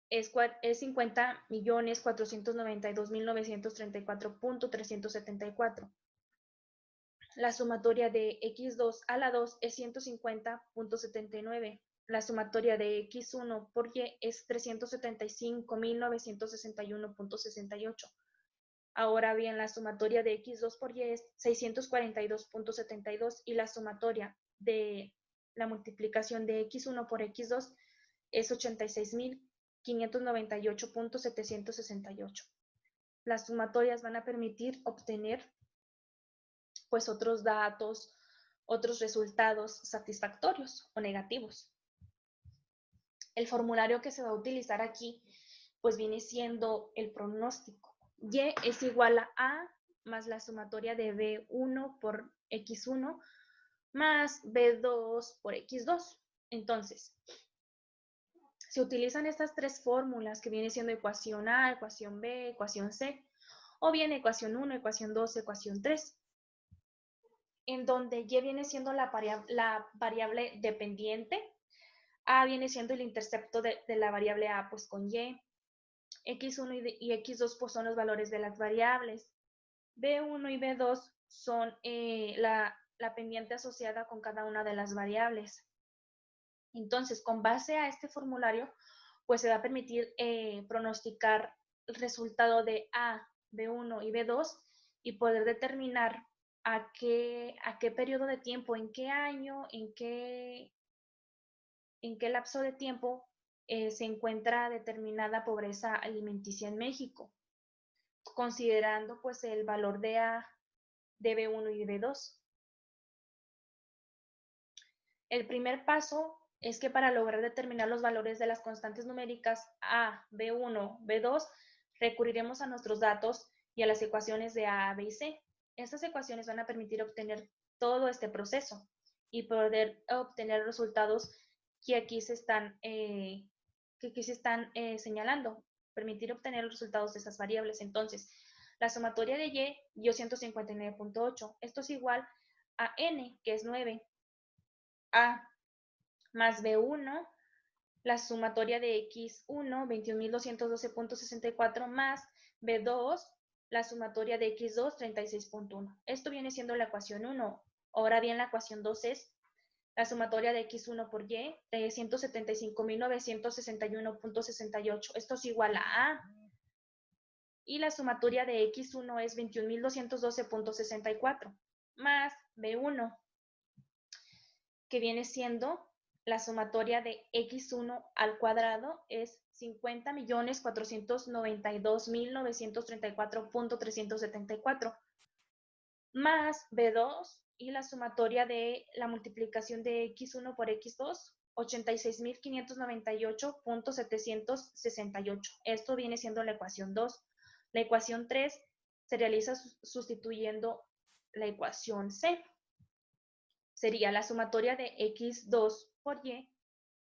Speaker 1: es 50.492.934.374. La sumatoria de X2 a la 2 es 150.79. La sumatoria de X1 por Y es 375.961.68. Ahora bien, la sumatoria de X2 por Y es 642.72 y la sumatoria de la multiplicación de X1 por X2 es 86.598.768. Las sumatorias van a permitir obtener pues otros datos, otros resultados satisfactorios o negativos. El formulario que se va a utilizar aquí pues viene siendo el pronóstico. Y es igual a A más la sumatoria de B1 por X1 más B2 por X2. Entonces, se utilizan estas tres fórmulas que viene siendo ecuación A, ecuación B, ecuación C, o bien ecuación 1, ecuación 2, ecuación 3, en donde Y viene siendo la variable dependiente, A viene siendo el intercepto de la variable A pues con Y, X1 y X2 pues son los valores de las variables, B1 y B2 son la pendiente asociada con cada una de las variables. Entonces, con base a este formulario, pues se va a permitir pronosticar el resultado de A, B1 y B2 y poder determinar a qué periodo de tiempo, en qué año, en qué lapso de tiempo se encuentra determinada pobreza alimenticia en México, considerando pues el valor de A, de B1 y de B2. El primer paso es que para lograr determinar los valores de las constantes numéricas A, B1, B2, recurriremos a nuestros datos y a las ecuaciones de A, B y C. Estas ecuaciones van a permitir obtener todo este proceso y poder obtener resultados que aquí se están, señalando, permitir obtener los resultados de esas variables. Entonces, la sumatoria de Y dio 159.8. Esto es igual a N, que es 9. A más B1, la sumatoria de X1, 21.212.64, más B2, la sumatoria de X2, 36.1. Esto viene siendo la ecuación 1. Ahora bien, la ecuación 2 es la sumatoria de X1 por Y, de 175.961.68. Esto es igual a A. Y la sumatoria de X1 es 21.212.64, más B1, que viene siendo la sumatoria de X1 al cuadrado es 50.492.934.374, más B2 y la sumatoria de la multiplicación de X1 por X2, 86.598.768. Esto viene siendo la ecuación 2. La ecuación 3 se realiza sustituyendo la ecuación C. Sería la sumatoria de X2 por Y,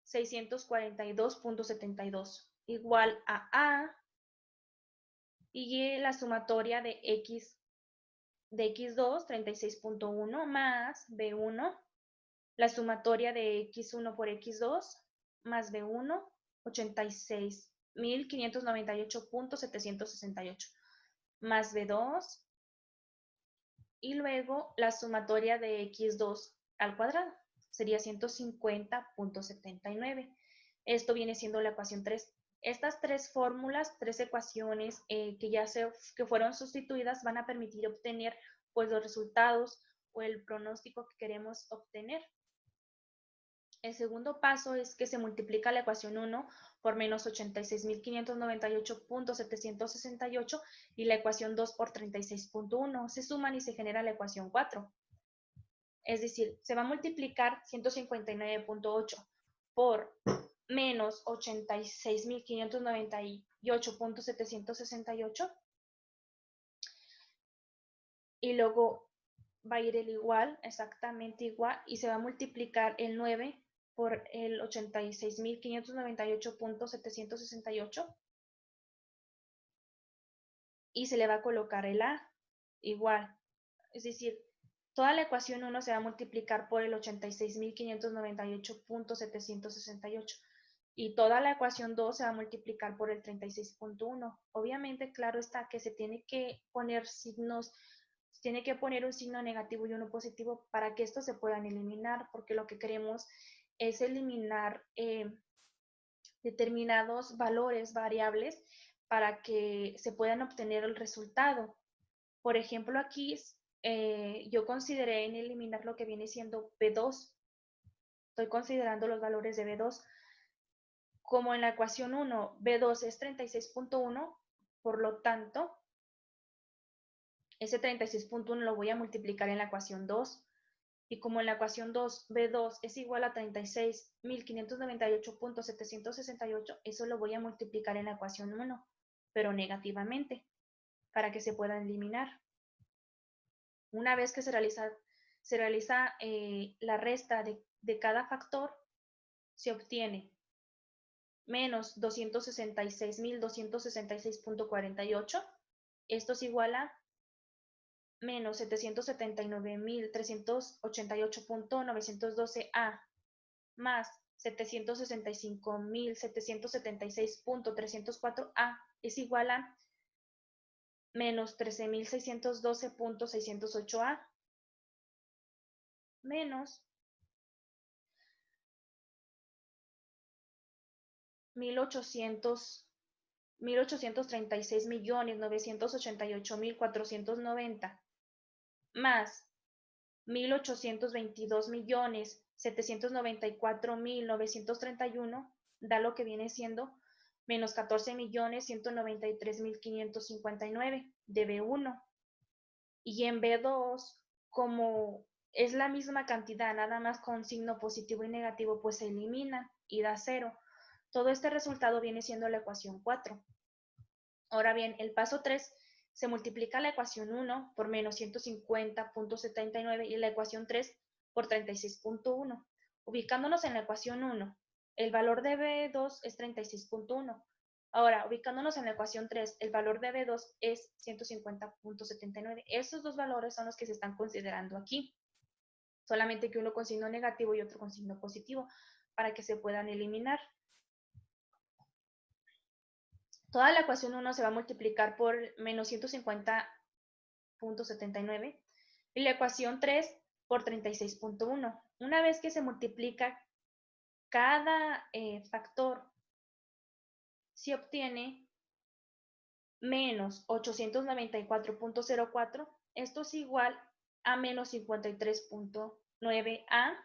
Speaker 1: 642.72, igual a A, y la sumatoria de X2, 36.1, más B1, la sumatoria de X1 por X2, más B1, 86.598.768. más B2 y luego la sumatoria de X2 al cuadrado. Sería 150.79. Esto viene siendo la ecuación 3. Estas tres fórmulas, tres ecuaciones que fueron sustituidas van a permitir obtener pues los resultados o el pronóstico que queremos obtener. El segundo paso es que se multiplica la ecuación 1 por menos 86.598.768 y la ecuación 2 por 36.1. Se suman y se genera la ecuación 4. Es decir, se va a multiplicar 159.8 por menos 86.598.768 y luego va a ir el igual, exactamente igual, y se va a multiplicar el 9 por el 86.598.768 y se le va a colocar el A igual. Es decir, toda la ecuación 1 se va a multiplicar por el 86.598.768 y toda la ecuación 2 se va a multiplicar por el 36.1. Obviamente, claro está que se tiene que poner signos, se tiene que poner un signo negativo y uno positivo para que estos se puedan eliminar, porque lo que queremos es eliminar determinados valores, variables, para que se puedan obtener el resultado. Por ejemplo, aquí yo consideré en eliminar lo que viene siendo B2. Estoy considerando los valores de B2. Como en la ecuación 1, B2 es 36.1, por lo tanto, ese 36.1 lo voy a multiplicar en la ecuación 2. Y como en la ecuación 2, B2 es igual a 36.598.768, eso lo voy a multiplicar en la ecuación 1, pero negativamente, para que se pueda eliminar. Una vez que se realiza la resta de cada factor, se obtiene menos 266.266.48. Esto es igual a menos 779.388.912A más 765.776.304A es igual a menos 13.612.608A menos 1.836.988.490 más 1.822.794.931 da lo que viene siendo menos 14.193.559 de B1. Y en B2, como es la misma cantidad, nada más con signo positivo y negativo, pues se elimina y da 0. Todo este resultado viene siendo la ecuación 4. Ahora bien, el paso 3, se multiplica la ecuación 1 por menos 150.79 y la ecuación 3 por 36.1. Ubicándonos en la ecuación 1, el valor de B2 es 36.1. Ahora, ubicándonos en la ecuación 3, el valor de B2 es 150.79. Esos dos valores son los que se están considerando aquí. Solamente que uno con signo negativo y otro con signo positivo, para que se puedan eliminar. Toda la ecuación 1 se va a multiplicar por menos 150.79 y la ecuación 3 por 36.1. Una vez que se multiplica cada factor, se obtiene menos 894.04. Esto es igual a menos 53.9A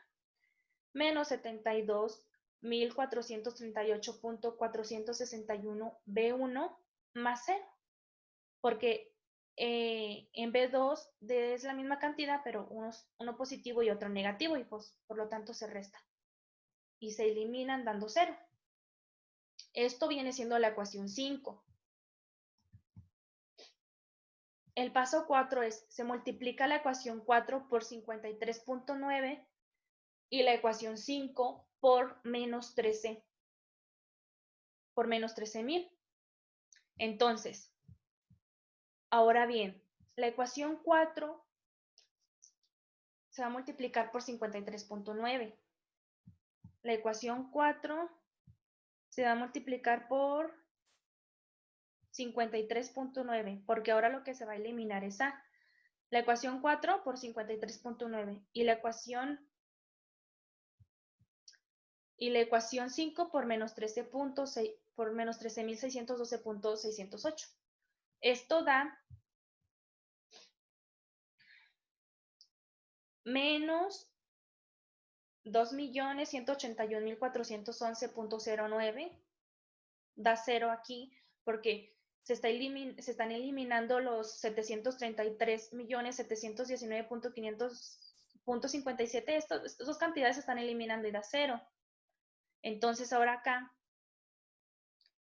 Speaker 1: menos 72.438.461 B1 más 0, porque en B2 es la misma cantidad, pero uno positivo y otro negativo, y pues por lo tanto se resta y se eliminan dando 0. Esto viene siendo la ecuación 5. El paso 4 es, se multiplica la ecuación 4 por 53.9 y la ecuación 5 por menos 13, por menos 13.000. Entonces, ahora bien, la ecuación 4 se va a multiplicar por 53.9. La ecuación 4 se va a multiplicar por 53.9, porque ahora lo que se va a eliminar es A. La ecuación 4 por 53.9 y la ecuación 5 por menos 13.6 por menos 13.612.608. Esto da menos 2.181.411.09. Da 0 aquí porque se están eliminando los 733.719.500.57. Estas dos cantidades se están eliminando y da 0. Entonces ahora acá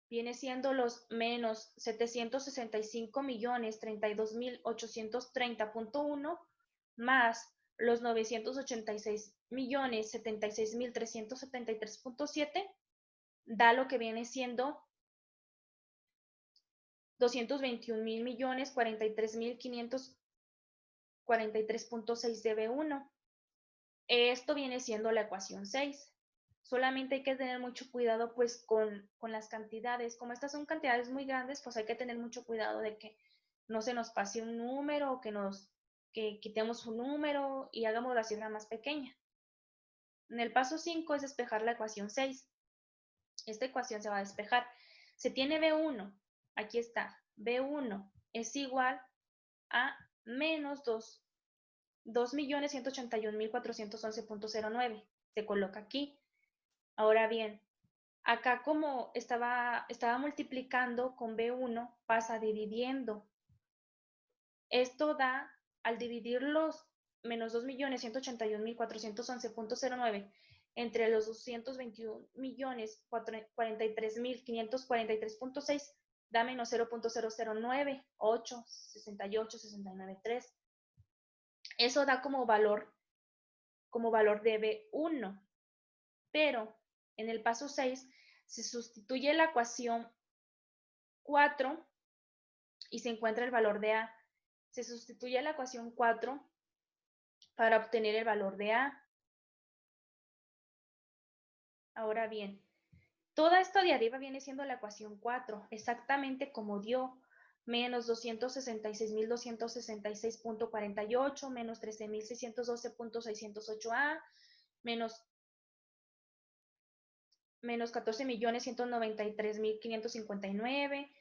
Speaker 1: viene siendo los menos 765.032.830.1 más los 986.076.076.373.7, da lo que viene siendo 221.043.543.6 de B1. Esto viene siendo la ecuación 6. Solamente hay que tener mucho cuidado pues con las cantidades. Como estas son cantidades muy grandes, pues hay que tener mucho cuidado de que no se nos pase un número o que quitemos un número y hagamos la cifra más pequeña. En el paso 5 es despejar la ecuación 6. Esta ecuación se va a despejar. Se tiene B1, aquí está, B1 es igual a menos 2.181.411.09. Se coloca aquí. Ahora bien, acá como estaba multiplicando con B1, pasa dividiendo. Esto da, al dividir los menos 2.181.411.09 entre los 221.043.543.6, da menos 0.009, 8, 68, 69.3. Eso da como valor de B1, pero en el paso 6 se sustituye la ecuación 4 y se encuentra el valor de A. Se sustituye la ecuación 4 para obtener el valor de A. Ahora bien, toda esta de arriba viene siendo la ecuación 4, exactamente como dio menos 266.266.48, menos 13.612.608A, menos 14.193.559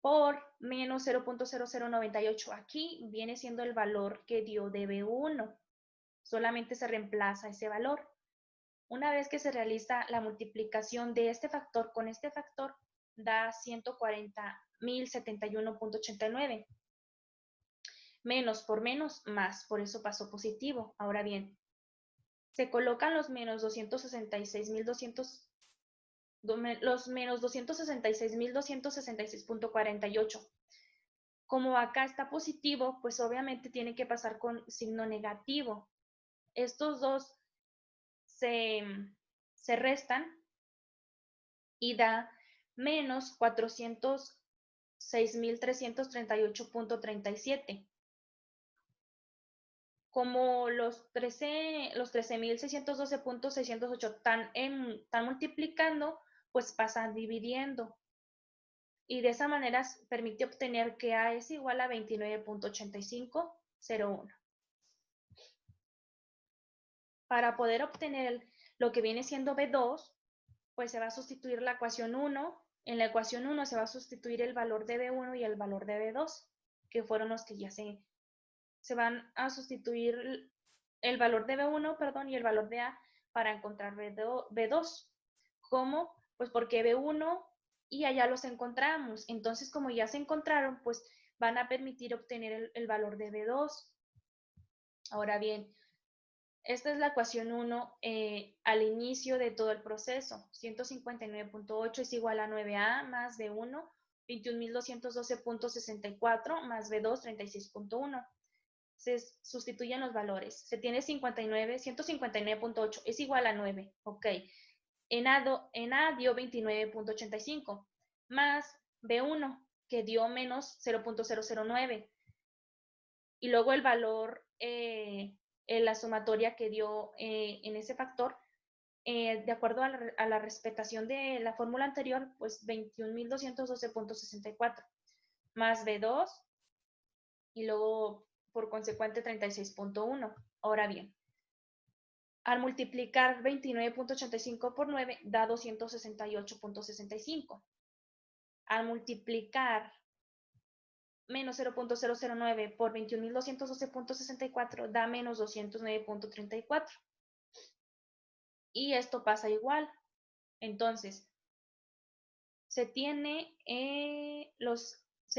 Speaker 1: por menos 0.0098. Aquí viene siendo el valor que dio de B1. Solamente se reemplaza ese valor. Una vez que se realiza la multiplicación de este factor con este factor, da 140.071.89. Menos por menos, más, por eso pasó positivo. Ahora bien, se colocan los menos 266.266.48. Como acá está positivo, pues obviamente tiene que pasar con signo negativo. Estos dos se restan y da menos 406.338.37. Como los 13.612.608 están multiplicando, pues pasan dividiendo. Y de esa manera permite obtener que A es igual a 29.8501. Para poder obtener lo que viene siendo B2, pues se va a sustituir la ecuación 1. En la ecuación 1 se va a sustituir el valor de B1 y el valor de B2, que fueron los que ya se van a sustituir el valor de B1, perdón, y el valor de A para encontrar B2. ¿Cómo? Pues porque B1 y allá los encontramos. Entonces, como ya se encontraron, pues van a permitir obtener el valor de B2. Ahora bien, esta es la ecuación 1 al inicio de todo el proceso. 159.8 es igual a 9A más B1, 21.212.64 más B2, 36.1. Se sustituyen los valores. Se tiene 159.8 es igual a 9. Ok. En A dio 29.85 más B1 que dio menos 0.009. Y luego el valor en la sumatoria que dio en ese factor de acuerdo a la respetación de la fórmula anterior, pues 21.212.64 más B2 y luego por consecuente 36.1. Ahora bien, al multiplicar 29.85 por 9 da 268.65. Al multiplicar menos 0.009 por 21.212.64 da menos 209.34. Y esto pasa igual. Entonces, se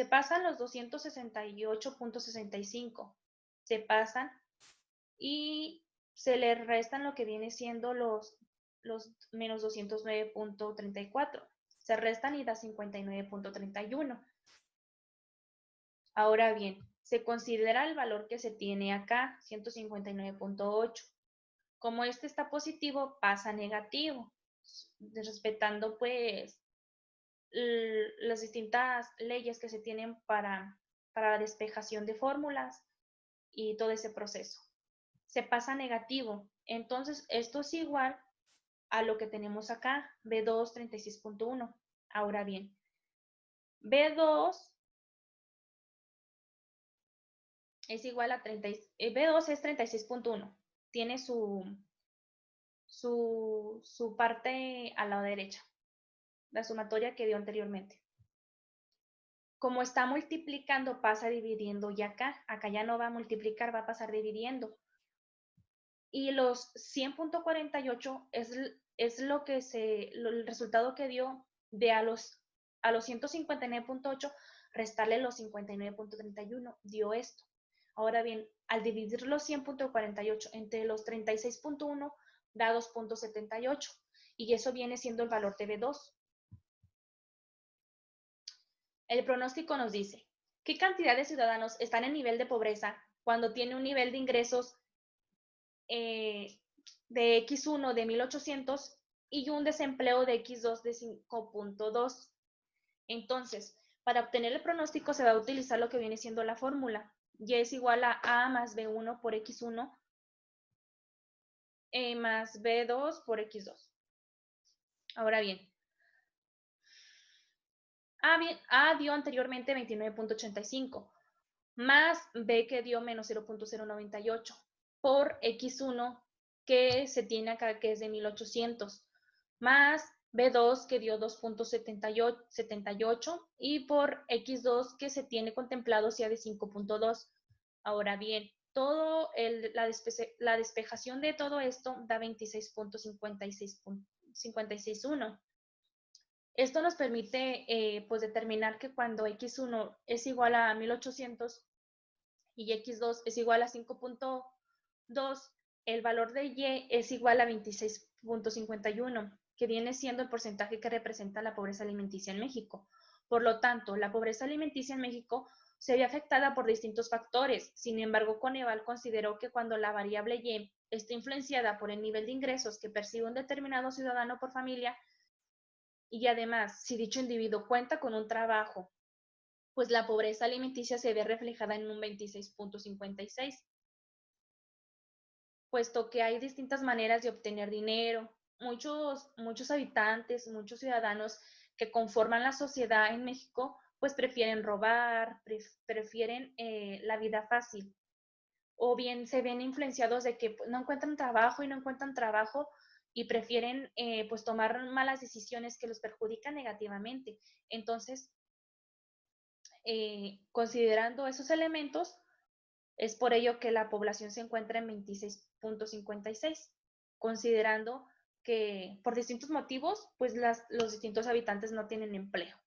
Speaker 1: pasan los 268.65. Se pasan y se le restan lo que viene siendo los menos 209.34. Se restan y da 59.31. Ahora bien, se considera el valor que se tiene acá, 159.8. Como este está positivo, pasa a negativo, respetando pues las distintas leyes que se tienen para la despejación de fórmulas y todo ese proceso. Se pasa a negativo, entonces esto es igual a lo que tenemos acá, B2 36.1. Ahora bien, B2 es igual a B2 es 36.1. Tiene su parte a la derecha, la sumatoria que dio anteriormente. Como está multiplicando, pasa dividiendo y acá ya no va a multiplicar, va a pasar dividiendo. Y los 100.48 es lo que el resultado que dio de a los 159.8 restarle los 59.31, dio esto. Ahora bien, al dividir los 100.48 entre los 36.1 da 2.78 y eso viene siendo el valor de B2. El pronóstico nos dice, ¿qué cantidad de ciudadanos están en nivel de pobreza cuando tiene un nivel de ingresos de X1 de 1.800 y un desempleo de X2 de 5.2? Entonces, para obtener el pronóstico se va a utilizar lo que viene siendo la fórmula. Y es igual a A más B1 por X1 más B2 por X2. Ahora bien, A dio anteriormente 29.85, más B que dio menos 0.098, por X1 que se tiene acá que es de 1800, más B2 que dio 2.78 y por X2 que se tiene contemplado sea de 5.2. Ahora bien, la despejación de todo esto da 26.56.1. Esto nos permite pues determinar que cuando X1 es igual a 1800 y X2 es igual a 5.2, el valor de Y es igual a 26.51, que viene siendo el porcentaje que representa la pobreza alimenticia en México. Por lo tanto, la pobreza alimenticia en México se ve afectada por distintos factores. Sin embargo, Coneval consideró que cuando la variable Y está influenciada por el nivel de ingresos que percibe un determinado ciudadano por familia, y además, si dicho individuo cuenta con un trabajo, pues la pobreza alimenticia se ve reflejada en un 26.56, puesto que hay distintas maneras de obtener dinero. Muchos habitantes, muchos ciudadanos que conforman la sociedad en México, pues prefieren robar, prefieren la vida fácil, o bien se ven influenciados de que no encuentran trabajo y prefieren pues tomar malas decisiones que los perjudican negativamente. Entonces, considerando esos elementos, es por ello que la población se encuentra en 26.56, considerando que por distintos motivos, pues los distintos habitantes no tienen empleo.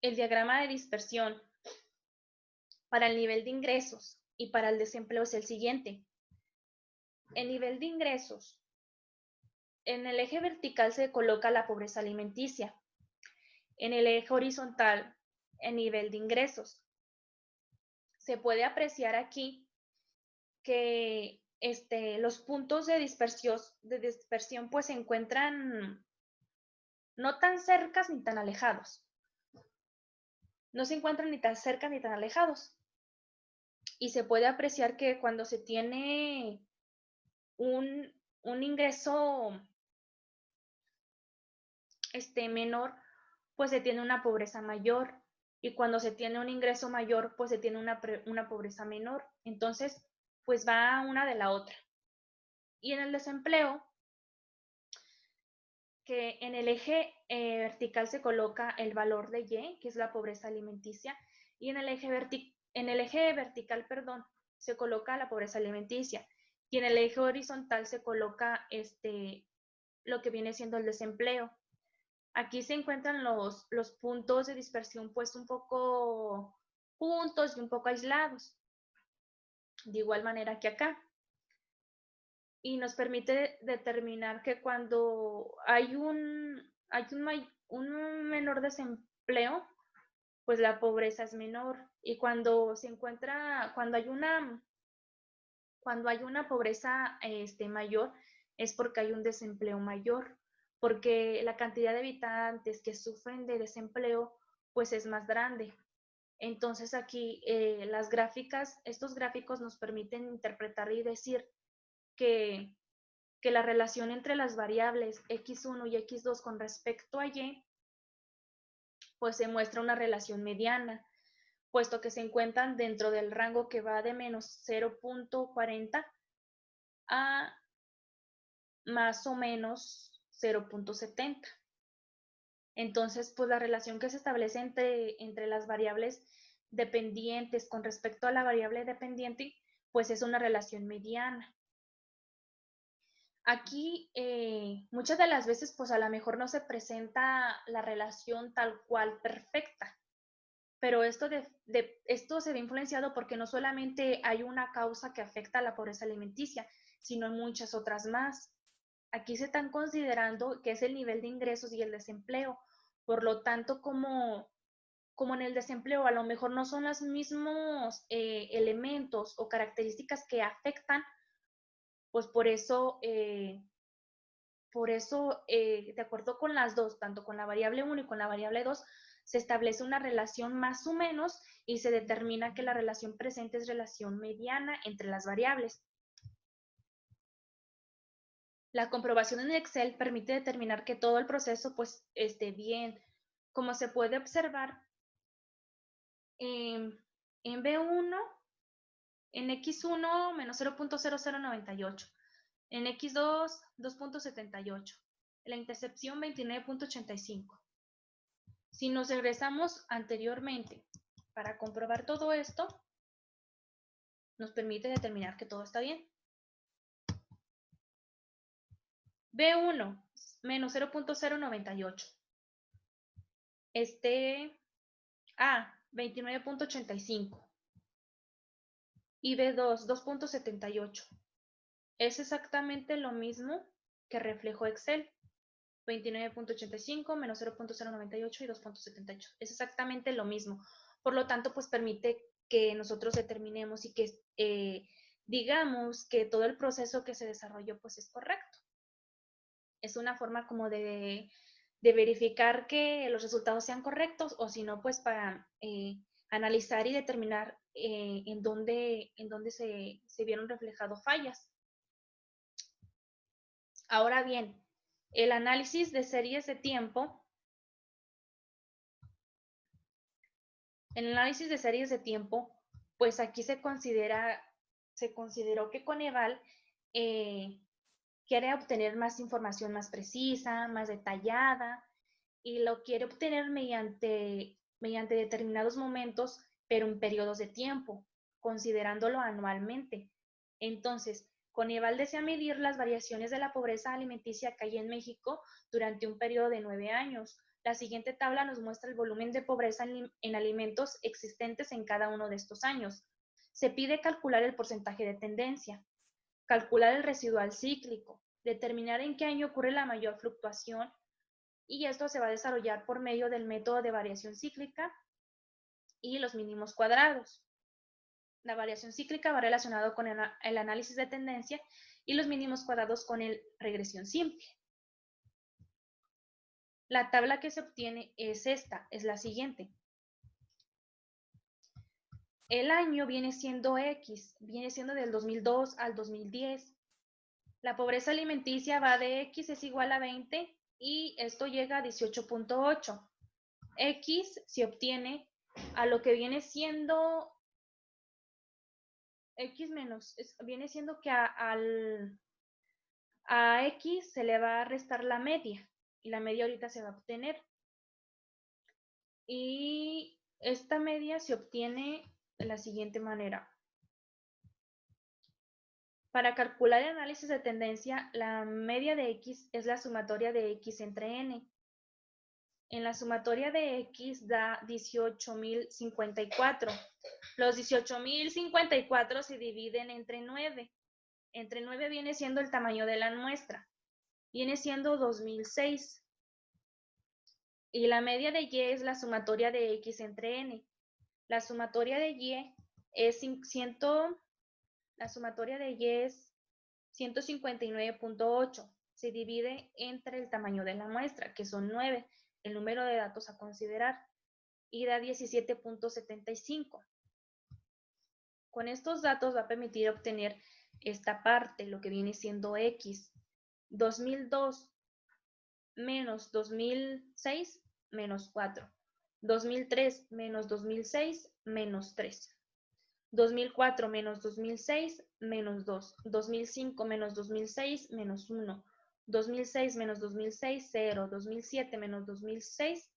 Speaker 1: El diagrama de dispersión para el nivel de ingresos y para el desempleo es el siguiente. El nivel de ingresos. En el eje vertical se coloca la pobreza alimenticia. En el eje horizontal, el nivel de ingresos. Se puede apreciar aquí que los puntos de dispersión pues se encuentran no tan cercas ni tan alejados. No se encuentran ni tan cerca ni tan alejados. y se puede apreciar que cuando se tiene un ingreso menor, pues se tiene una pobreza mayor, y cuando se tiene un ingreso mayor, pues se tiene una pobreza menor. Entonces, pues va una de la otra. Y en el desempleo, que en el eje vertical se coloca el valor de Y, que es la pobreza alimenticia, y en el eje vertical, perdón, se coloca la pobreza alimenticia, y en el eje horizontal se coloca lo que viene siendo el desempleo. Aquí se encuentran los puntos de dispersión pues un poco juntos y un poco aislados, de igual manera que acá. Y nos permite determinar que cuando hay un menor desempleo, pues la pobreza es menor. Y cuando hay una pobreza mayor, es porque hay un desempleo mayor, porque la cantidad de habitantes que sufren de desempleo pues es más grande. Entonces aquí estos gráficos nos permiten interpretar y decir que la relación entre las variables x1 y x2 con respecto a y, pues se muestra una relación mediana, puesto que se encuentran dentro del rango que va de menos 0.40 a más o menos 0.70. Entonces, pues la relación que se establece entre las variables dependientes con respecto a la variable dependiente, pues es una relación mediana. Aquí, muchas de las veces, pues a lo mejor no se presenta la relación tal cual perfecta, pero esto se ve influenciado porque no solamente hay una causa que afecta a la pobreza alimenticia, sino muchas otras más. Aquí se están considerando que es el nivel de ingresos y el desempleo. Por lo tanto, como en el desempleo a lo mejor no son los mismos elementos o características que afectan, pues por eso, de acuerdo con las dos, tanto con la variable 1 y con la variable 2, se establece una relación más o menos y se determina que la relación presente es relación mediana entre las variables. La comprobación en Excel permite determinar que todo el proceso pues esté bien. Como se puede observar, en B1, en X1 menos 0.0098, en X2 2.78, la intercepción 29.85. Si nos regresamos anteriormente para comprobar todo esto, nos permite determinar que todo está bien. B1 menos 0.098. A 29.85 y B2 2.78. Es exactamente lo mismo que reflejó Excel. 29.85 menos 0.098 y 2.78. Es exactamente lo mismo. Por lo tanto, pues permite que nosotros determinemos y que digamos que todo el proceso que se desarrolló pues es correcto. Es una forma como de verificar que los resultados sean correctos, o si no, pues para analizar y determinar en dónde se vieron reflejadas fallas. Ahora bien, el análisis de series de tiempo. En el análisis de series de tiempo, pues aquí se consideró que Coneval quiere obtener más información más precisa, más detallada, y lo quiere obtener mediante determinados momentos, pero en periodos de tiempo, considerándolo anualmente. Entonces, Coneval desea medir las variaciones de la pobreza alimenticia que hay en México durante un periodo de 9 años. La siguiente tabla nos muestra el volumen de pobreza en alimentos existentes en cada uno de estos años. Se pide calcular el porcentaje de tendencia, calcular el residual cíclico, determinar en qué año ocurre la mayor fluctuación, y esto se va a desarrollar por medio del método de variación cíclica y los mínimos cuadrados. La variación cíclica va relacionado con el análisis de tendencia y los mínimos cuadrados con el regresión simple. La tabla que se obtiene es esta, es la siguiente. El año viene siendo X, viene siendo del 2002 al 2010. La pobreza alimenticia va de X es igual a 20 y esto llega a 18.8. X se obtiene a lo que viene siendo X menos, viene siendo que a X se le va a restar la media y la media ahorita se va a obtener. Y esta media se obtiene de la siguiente manera. Para calcular el análisis de tendencia, la media de X es la sumatoria de X entre N. En la sumatoria de X da 18.054. Los 18.054 se dividen entre 9. Entre 9 viene siendo el tamaño de la muestra. Viene siendo 2006. Y la media de Y es la sumatoria de X entre N. La sumatoria de Y es 159.8. Se divide entre el tamaño de la muestra, que son 9, el número de datos a considerar, y da 17.75. Con estos datos va a permitir obtener esta parte, lo que viene siendo X. 2002 menos 2006 menos 4. 2003 menos 2006 menos 3. 2004 menos 2006 menos 2. 2005 menos 2006 menos 1. 2006 menos 2006, 0. 2007 menos 2006,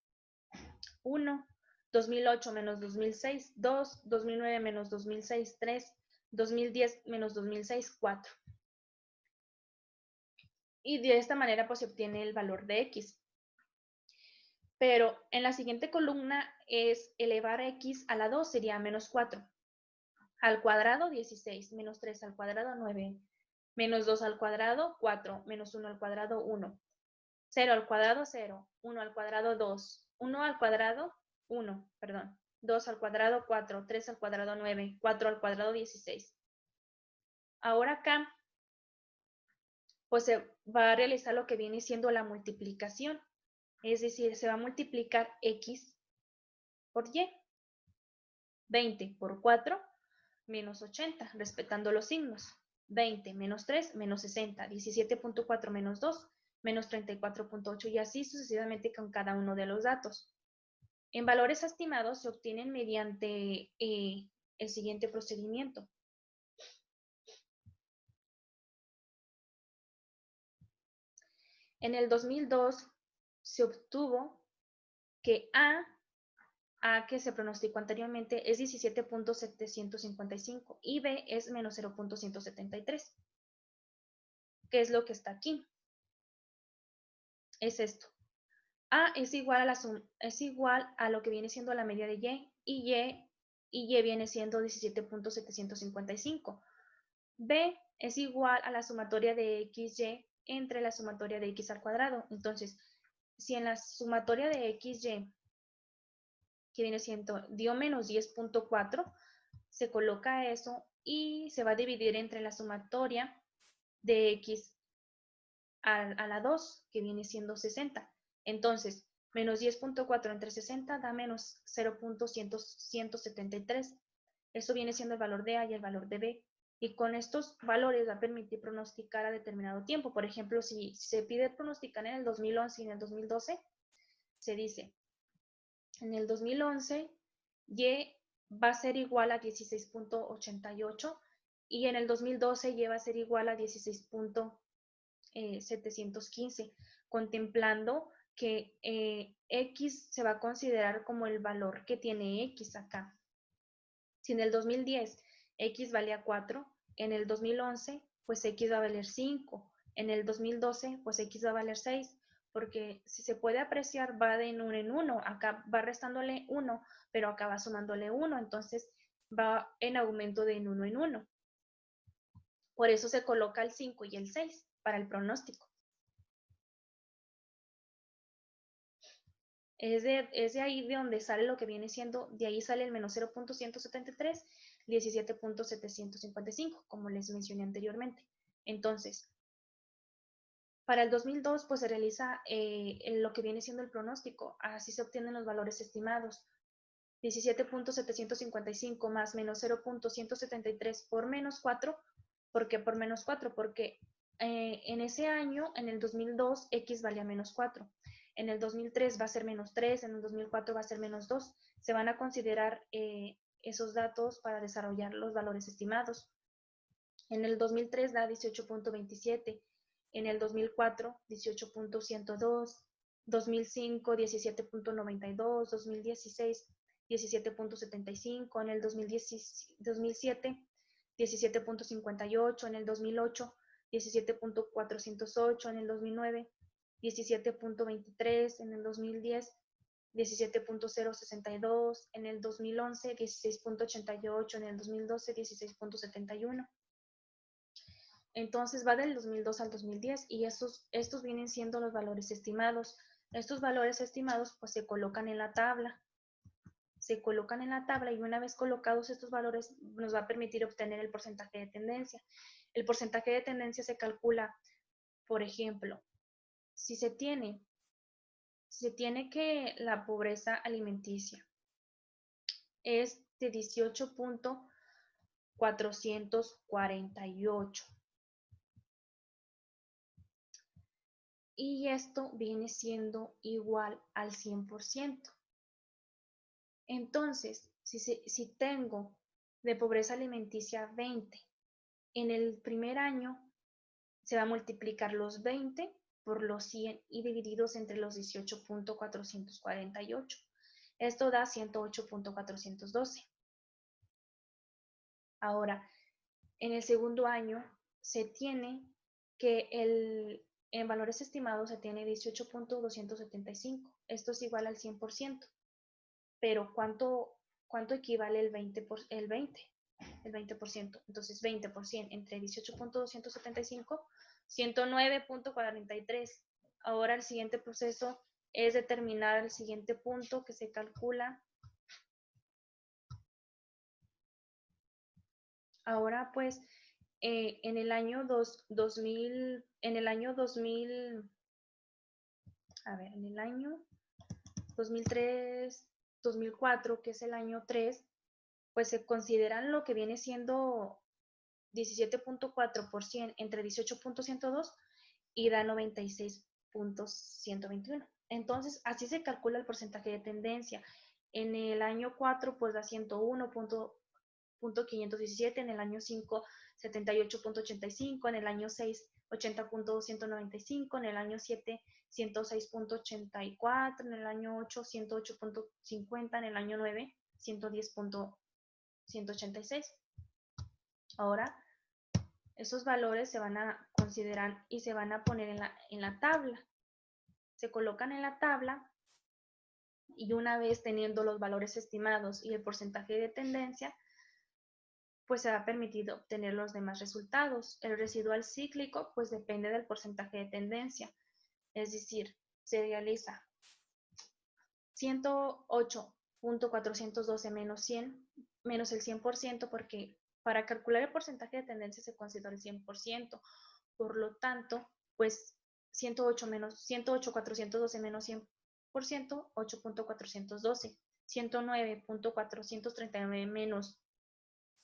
Speaker 1: 1. 2008 menos 2006, 2. 2009 menos 2006, 3. 2010 menos 2006, 4. Y de esta manera pues se obtiene el valor de X. Pero en la siguiente columna es elevar X a la 2, sería menos 4. Al cuadrado, 16. Menos 3 al cuadrado, 9. Menos 2 al cuadrado, 4. Menos 1 al cuadrado, 1. 0 al cuadrado, 0. 1 al cuadrado, 2. 1 al cuadrado, 1, perdón. 2 al cuadrado, 4. 3 al cuadrado, 9. 4 al cuadrado, 16. Ahora acá, pues se va a realizar lo que viene siendo la multiplicación. Es decir, se va a multiplicar X por Y. 20 por 4, menos 80, respetando los signos. 20 menos 3, menos 60. 17.4 menos 2, menos 34.8 y así sucesivamente con cada uno de los datos. En valores estimados se obtienen mediante el siguiente procedimiento. En el 2002 se obtuvo que A que se pronosticó anteriormente es 17.755 y B es menos 0.173. ¿Qué es lo que está aquí? Es esto. A es igual a lo que viene siendo la media de Y viene siendo 17.755. B es igual a la sumatoria de XY entre la sumatoria de X al cuadrado. Entonces, si en la sumatoria de XY, que viene siendo dio menos 10.4, se coloca eso y se va a dividir entre la sumatoria de X a la 2, que viene siendo 60. Entonces, menos 10.4 entre 60 da menos 0.173. Eso viene siendo el valor de A y el valor de B. Y con estos valores va a permitir pronosticar a determinado tiempo. Por ejemplo, si se pide pronosticar en el 2011 y en el 2012, se dice, en el 2011, Y va a ser igual a 16.88 y en el 2012 Y va a ser igual a 16.715, contemplando que X se va a considerar como el valor que tiene X acá. Si en el 2010 X valía 4, en el 2011 pues X va a valer 5, en el 2012 pues X va a valer 6, porque si se puede apreciar va de en uno, acá va restándole 1, pero acá va sumándole 1, entonces va en aumento de en uno. Por eso se coloca el 5 y el 6 para el pronóstico. Es de ahí de donde sale lo que viene siendo, de ahí sale el menos 0.173, 17.755, como les mencioné anteriormente. Entonces, para el 2002, pues se realiza lo que viene siendo el pronóstico, así se obtienen los valores estimados. 17.755 más menos 0.173 por menos 4. ¿Por qué por menos 4? Porque en ese año, en el 2002, X valía menos 4. En el 2003 va a ser menos 3, en el 2004 va a ser menos 2. Se van a considerar esos datos para desarrollar los valores estimados. En el 2003 da 18.27, en el 2004 18.102, 2005 17.92, 2016 17.75, en el 2007 17.58, en el 2008 17.408, en el 2009 17.23, en el 2010 17.062, en el 2011 16.88, en el 2012 16.71. Entonces va del 2002 al 2010 y estos vienen siendo los valores estimados. Estos valores estimados pues se colocan en la tabla. Y una vez colocados estos valores nos va a permitir obtener el porcentaje de tendencia. El porcentaje de tendencia se calcula, por ejemplo, si se tiene que la pobreza alimenticia es de 18.448 y esto viene siendo igual al 100%. Entonces, si tengo de pobreza alimenticia 20, en el primer año se va a multiplicar los 20 por los 100 y divididos entre los 18.448. Esto da 108.412. Ahora, en el segundo año se tiene que en valores estimados se tiene 18.275. Esto es igual al 100%. Pero ¿cuánto equivale el 20%? Entonces 20% entre 18.275, 109.43. Ahora el siguiente proceso es determinar el siguiente punto que se calcula. Ahora pues en el año 2000, en el año 2003, 2004, que es el año 3, pues se consideran lo que viene siendo 17.4% entre 18.102 y da 96.121. Entonces, así se calcula el porcentaje de tendencia. En el año 4, pues da 101.517, en el año 5, 78.85, en el año 6, 80.295, en el año 7, 106.84, en el año 8, 108.50, en el año 9, 110.186. Ahora, esos valores se van a considerar y se van a poner en la tabla. Se colocan en la tabla y una vez teniendo los valores estimados y el porcentaje de tendencia, pues se va a permitir obtener los demás resultados. El residual cíclico pues depende del porcentaje de tendencia. Es decir, se realiza 108.412 menos 100 menos el 100% porque para calcular el porcentaje de tendencia se considera el 100%. Por lo tanto, pues 108.412 menos 100%, 8.412. 109.439 menos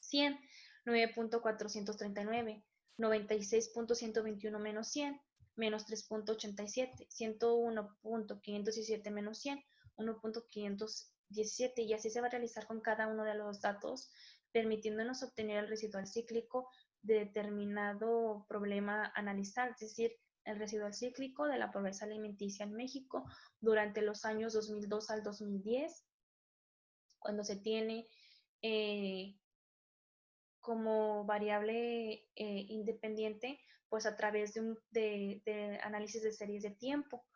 Speaker 1: 100, 9.439. 96.121 menos 100, menos 3.87. 101.517 menos 100, 1.517. Y así se va a realizar con cada uno de los datos, permitiéndonos obtener el residual cíclico de determinado problema a analizar, es decir, el residual cíclico de la pobreza alimenticia en México durante los años 2002 al 2010, cuando se tiene como variable independiente, pues a través de análisis de series de tiempo.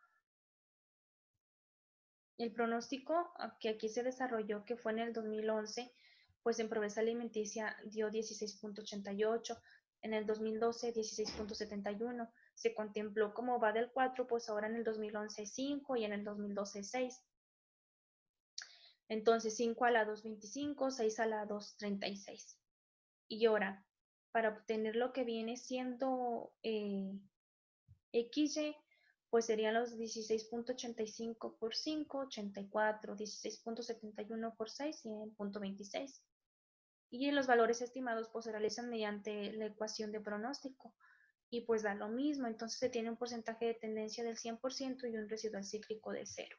Speaker 1: El pronóstico que aquí se desarrolló, que fue en el 2011, pues en pobreza alimenticia dio 16.88, en el 2012 16.71, se contempló como va del 4, pues ahora en el 2011 5 y en el 2012 6. Entonces 5 a la 2.25, 6 a la 2.36. Y ahora, para obtener lo que viene siendo XY, pues serían los 16.85 por 5, 84, 16.71 por 6, 100.26. Y los valores estimados pues se realizan mediante la ecuación de pronóstico y pues da lo mismo, entonces se tiene un porcentaje de tendencia del 100% y un residual cíclico de 0.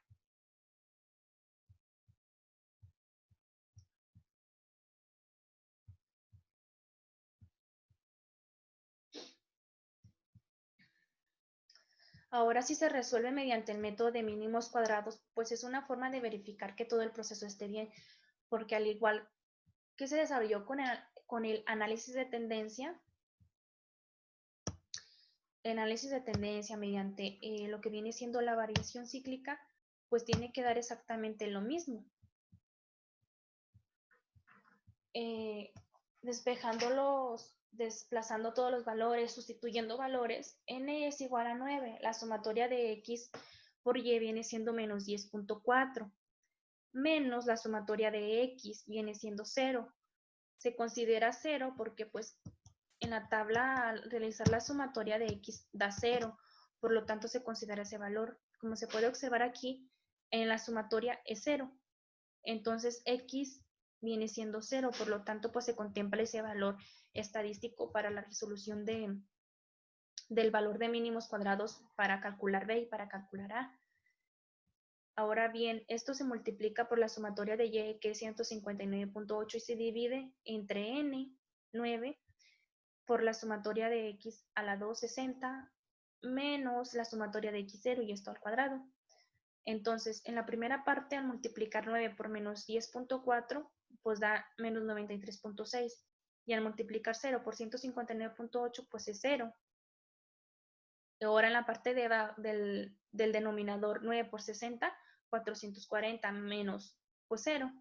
Speaker 1: Ahora, si se resuelve mediante el método de mínimos cuadrados, pues es una forma de verificar que todo el proceso esté bien, porque al igual que se desarrolló con el análisis de tendencia, mediante lo que viene siendo la variación cíclica, pues tiene que dar exactamente lo mismo. Desplazando todos los valores, sustituyendo valores, n es igual a 9. La sumatoria de x por y viene siendo menos 10.4. Menos la sumatoria de x viene siendo 0. Se considera 0 porque pues en la tabla al realizar la sumatoria de x da 0. Por lo tanto se considera ese valor. Como se puede observar aquí, en la sumatoria es 0. Entonces x viene siendo 0, por lo tanto pues se contempla ese valor estadístico para la resolución del valor de mínimos cuadrados para calcular b y para calcular a. Ahora bien, esto se multiplica por la sumatoria de y, que es 159.8, y se divide entre n, 9, por la sumatoria de x a la 2, 60, menos la sumatoria de x0 y esto al cuadrado. Entonces, en la primera parte, al multiplicar 9 por menos 10.4, pues da menos 93.6. Y al multiplicar 0 por 159.8, pues es 0. Y ahora en la parte del denominador 9 por 60, 440 menos pues 0.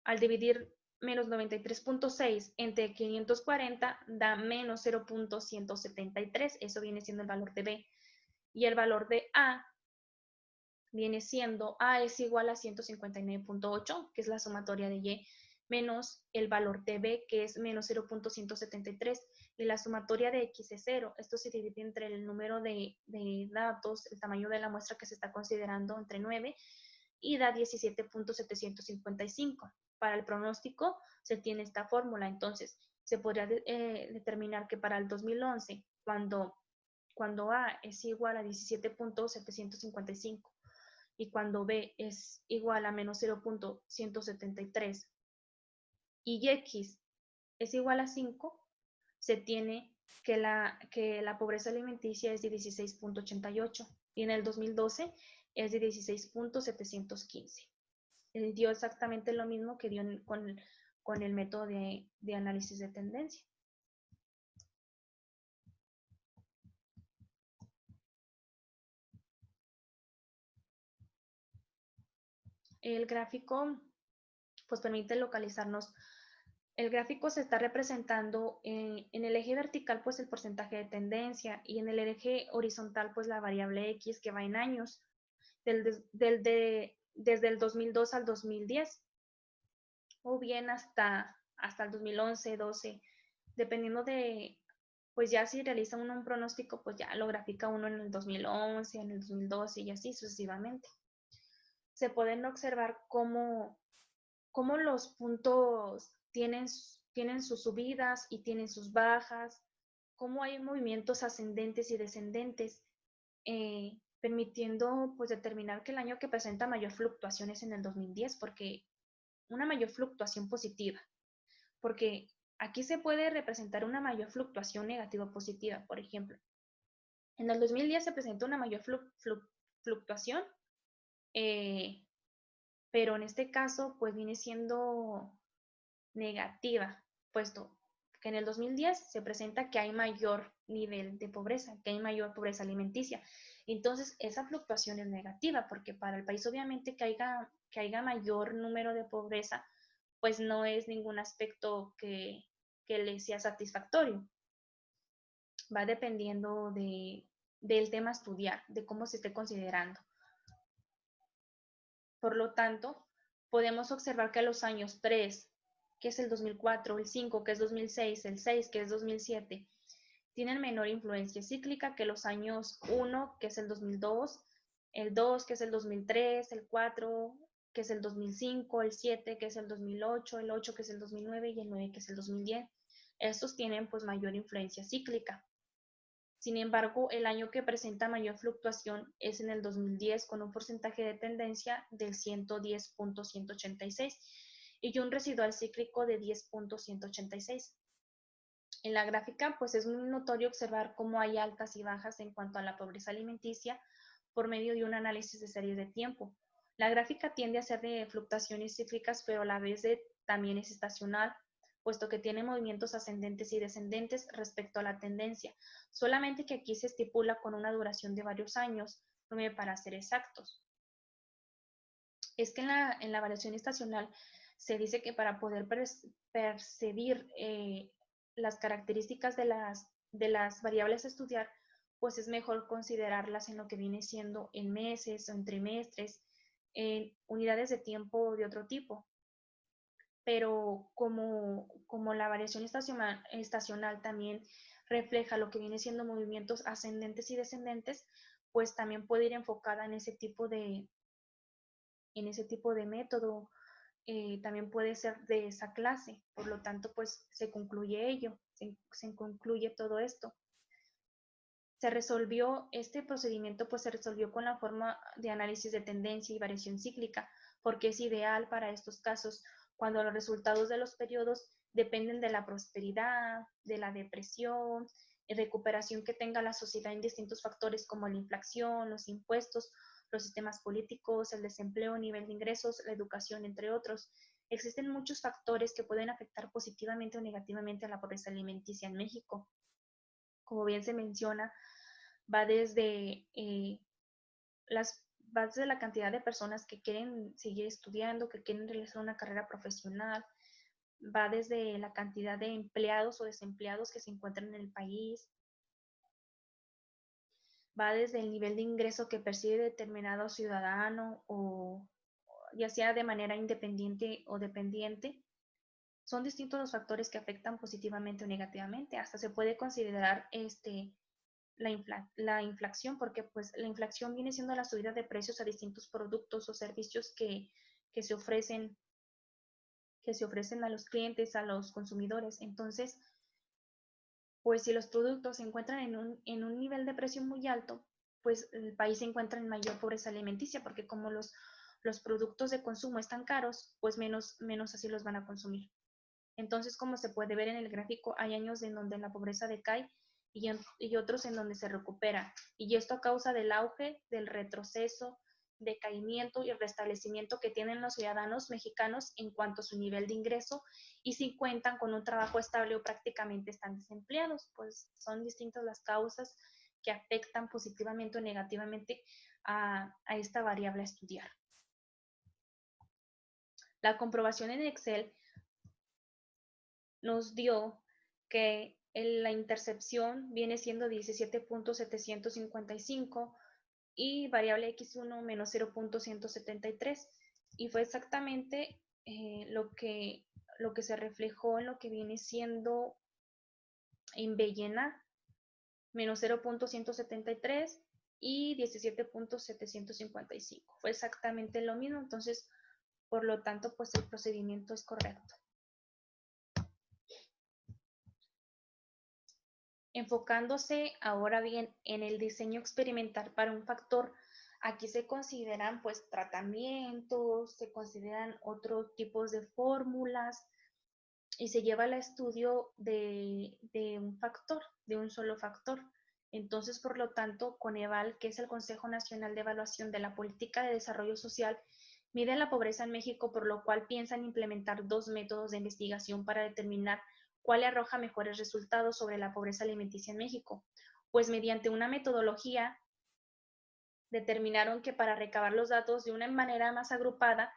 Speaker 1: Al dividir menos 93.6 entre 540 da menos 0.173. Eso viene siendo el valor de B. Y el valor de A viene siendo A es igual a 159.8, que es la sumatoria de Y, menos el valor de B, que es menos 0.173, y la sumatoria de X es 0. Esto se divide entre el número de datos, el tamaño de la muestra que se está considerando, entre 9, y da 17.755. Para el pronóstico se tiene esta fórmula, entonces se podría determinar que para el 2011, cuando A es igual a 17.755, y cuando B es igual a menos 0.173 y X es igual a 5, se tiene que la pobreza alimenticia es de 16.88 y en el 2012 es de 16.715. Dio exactamente lo mismo que dio con el método de análisis de tendencia. El gráfico pues permite localizarnos. El gráfico se está representando en el eje vertical pues el porcentaje de tendencia y en el eje horizontal pues la variable X que va en años desde el 2002 al 2010 o bien hasta el 2011, 12, dependiendo de, pues ya si realiza uno un pronóstico pues ya lo grafica uno en el 2011, en el 2012 y así sucesivamente. Se pueden observar cómo los puntos tienen sus subidas y tienen sus bajas, cómo hay movimientos ascendentes y descendentes, permitiendo pues determinar que el año que presenta mayor fluctuación es en el 2010, porque una mayor fluctuación positiva, porque aquí se puede representar una mayor fluctuación negativa o positiva, por ejemplo. En el 2010 se presentó una mayor fluctuación, pero en este caso pues viene siendo negativa, puesto que en el 2010 se presenta que hay mayor nivel de pobreza, que hay mayor pobreza alimenticia. Entonces, esa fluctuación es negativa, porque para el país obviamente que haya mayor número de pobreza, pues no es ningún aspecto que le sea satisfactorio. Va dependiendo del tema a estudiar, de cómo se esté considerando. Por lo tanto, podemos observar que a los años 3, que es el 2004, el 5, que es 2006, el 6, que es 2007, tienen menor influencia cíclica que los años 1, que es el 2002, el 2, que es el 2003, el 4, que es el 2005, el 7, que es el 2008, el 8, que es el 2009 y el 9, que es el 2010. Estos tienen pues mayor influencia cíclica. Sin embargo, el año que presenta mayor fluctuación es en el 2010 con un porcentaje de tendencia del 110.186 y un residual cíclico de 10.186. En la gráfica, pues es muy notorio observar cómo hay altas y bajas en cuanto a la pobreza alimenticia por medio de un análisis de series de tiempo. La gráfica tiende a ser de fluctuaciones cíclicas, pero a la vez también es estacional, puesto que tiene movimientos ascendentes y descendentes respecto a la tendencia, solamente que aquí se estipula con una duración de varios años, para ser exactos. Es que en la variación estacional se dice que para poder percibir las características de las variables a estudiar, pues es mejor considerarlas en lo que viene siendo en meses o en trimestres, en unidades de tiempo de otro tipo. Pero como la variación estacional también refleja lo que viene siendo movimientos ascendentes y descendentes, pues también puede ir enfocada en ese tipo de método. También puede ser de esa clase, por lo tanto, pues se concluye ello, se concluye todo esto. Este procedimiento pues se resolvió con la forma de análisis de tendencia y variación cíclica, porque es ideal para estos casos cuando los resultados de los periodos dependen de la prosperidad, de la depresión, y recuperación que tenga la sociedad en distintos factores como la inflación, los impuestos, los sistemas políticos, el desempleo, nivel de ingresos, la educación, entre otros. Existen muchos factores que pueden afectar positivamente o negativamente a la pobreza alimenticia en México. Como bien se menciona, va desde, va desde la cantidad de personas que quieren seguir estudiando, que quieren realizar una carrera profesional, va desde la cantidad de empleados o desempleados que se encuentran en el país, va desde el nivel de ingreso que percibe determinado ciudadano o ya sea de manera independiente o dependiente. Son distintos los factores que afectan positivamente o negativamente. Hasta se puede considerar la inflación, porque pues la inflación viene siendo la subida de precios a distintos productos o servicios que se ofrecen a los clientes, a los consumidores. Entonces, pues si los productos se encuentran en un nivel de precio muy alto, pues el país se encuentra en mayor pobreza alimenticia, porque como los productos de consumo están caros, pues menos así los van a consumir. Entonces, como se puede ver en el gráfico, hay años en donde la pobreza decae y otros en donde se recupera. Y esto a causa del auge, del retroceso, decaimiento y restablecimiento que tienen los ciudadanos mexicanos en cuanto a su nivel de ingreso y si cuentan con un trabajo estable o prácticamente están desempleados. Pues son distintas las causas que afectan positivamente o negativamente a esta variable a estudiar. La comprobación en Excel nos dio que la intercepción viene siendo 17.755 y variable x1 menos 0.173 y fue exactamente lo que se reflejó en lo que viene siendo en Bellena menos 0.173 y 17.755. Fue exactamente lo mismo, entonces por lo tanto pues el procedimiento es correcto. Enfocándose ahora bien en el diseño experimental para un factor, aquí se consideran pues tratamientos, se consideran otros tipos de fórmulas y se lleva al estudio de un factor, de un solo factor. Entonces, por lo tanto, Coneval, que es el Consejo Nacional de Evaluación de la Política de Desarrollo Social, mide la pobreza en México, por lo cual piensan implementar dos métodos de investigación para determinar cuál arroja mejores resultados sobre la pobreza alimenticia en México. Pues mediante una metodología determinaron que para recabar los datos de una manera más agrupada,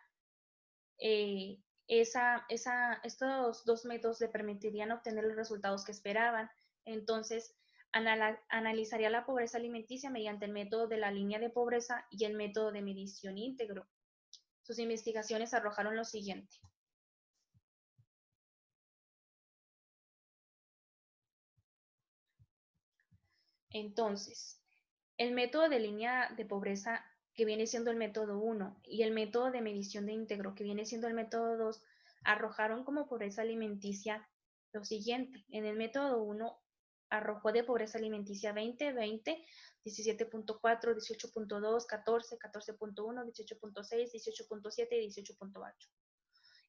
Speaker 1: estos dos métodos le permitirían obtener los resultados que esperaban. Entonces, analizaría la pobreza alimenticia mediante el método de la línea de pobreza y el método de medición íntegro. Sus investigaciones arrojaron lo siguiente. Entonces, el método de línea de pobreza, que viene siendo el método 1, y el método de medición de íntegro, que viene siendo el método 2, arrojaron como pobreza alimenticia lo siguiente. En el método 1 arrojó de pobreza alimenticia 20, 20, 17.4, 18.2, 14, 14.1, 18.6, 18.7 y 18.8.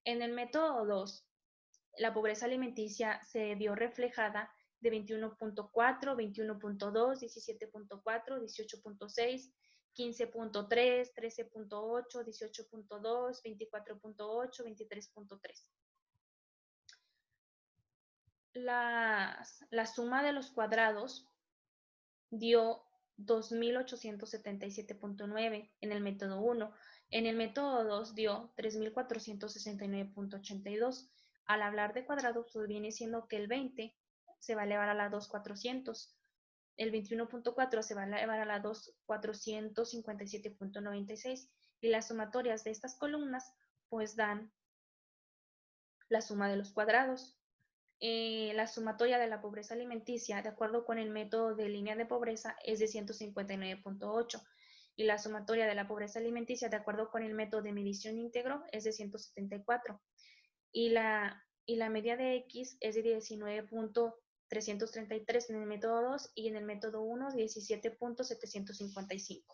Speaker 1: En el método 2, la pobreza alimenticia se vio reflejada de 21.4, 21.2, 17.4, 18.6, 15.3, 13.8, 18.2, 24.8, 23.3. La suma de los cuadrados dio 2.877.9 en el método 1. En el método 2 dio 3.469.82. Al hablar de cuadrados, pues viene siendo que el 20 se va a elevar a la 2.400. El 21.4 se va a elevar a la 2.457.96. Y las sumatorias de estas columnas pues dan la suma de los cuadrados. La sumatoria de la pobreza alimenticia, de acuerdo con el método de línea de pobreza, es de 159.8 y la sumatoria de la pobreza alimenticia, de acuerdo con el método de medición íntegro, es de 174 y la media de X es de 19.333 en el método 2 y en el método 1 17.755.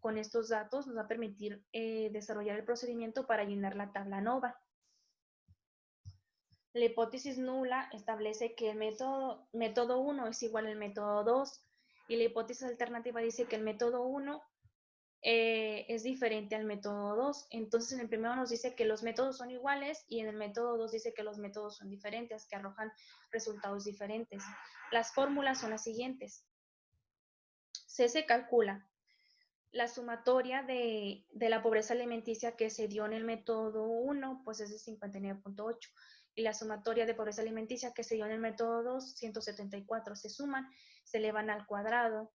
Speaker 1: Con estos datos nos va a permitir desarrollar el procedimiento para llenar la tabla NOVA. La hipótesis nula establece que el método 1 es igual al método 2 y la hipótesis alternativa dice que el método 1 es diferente al método 2. Entonces, en el primero nos dice que los métodos son iguales y en el método 2 dice que los métodos son diferentes, que arrojan resultados diferentes. Las fórmulas son las siguientes. Se calcula la sumatoria de la pobreza alimenticia que se dio en el método 1, pues es de 59.8. Y la sumatoria de pobreza alimenticia que se dio en el método 2, 174. Se suman, se elevan al cuadrado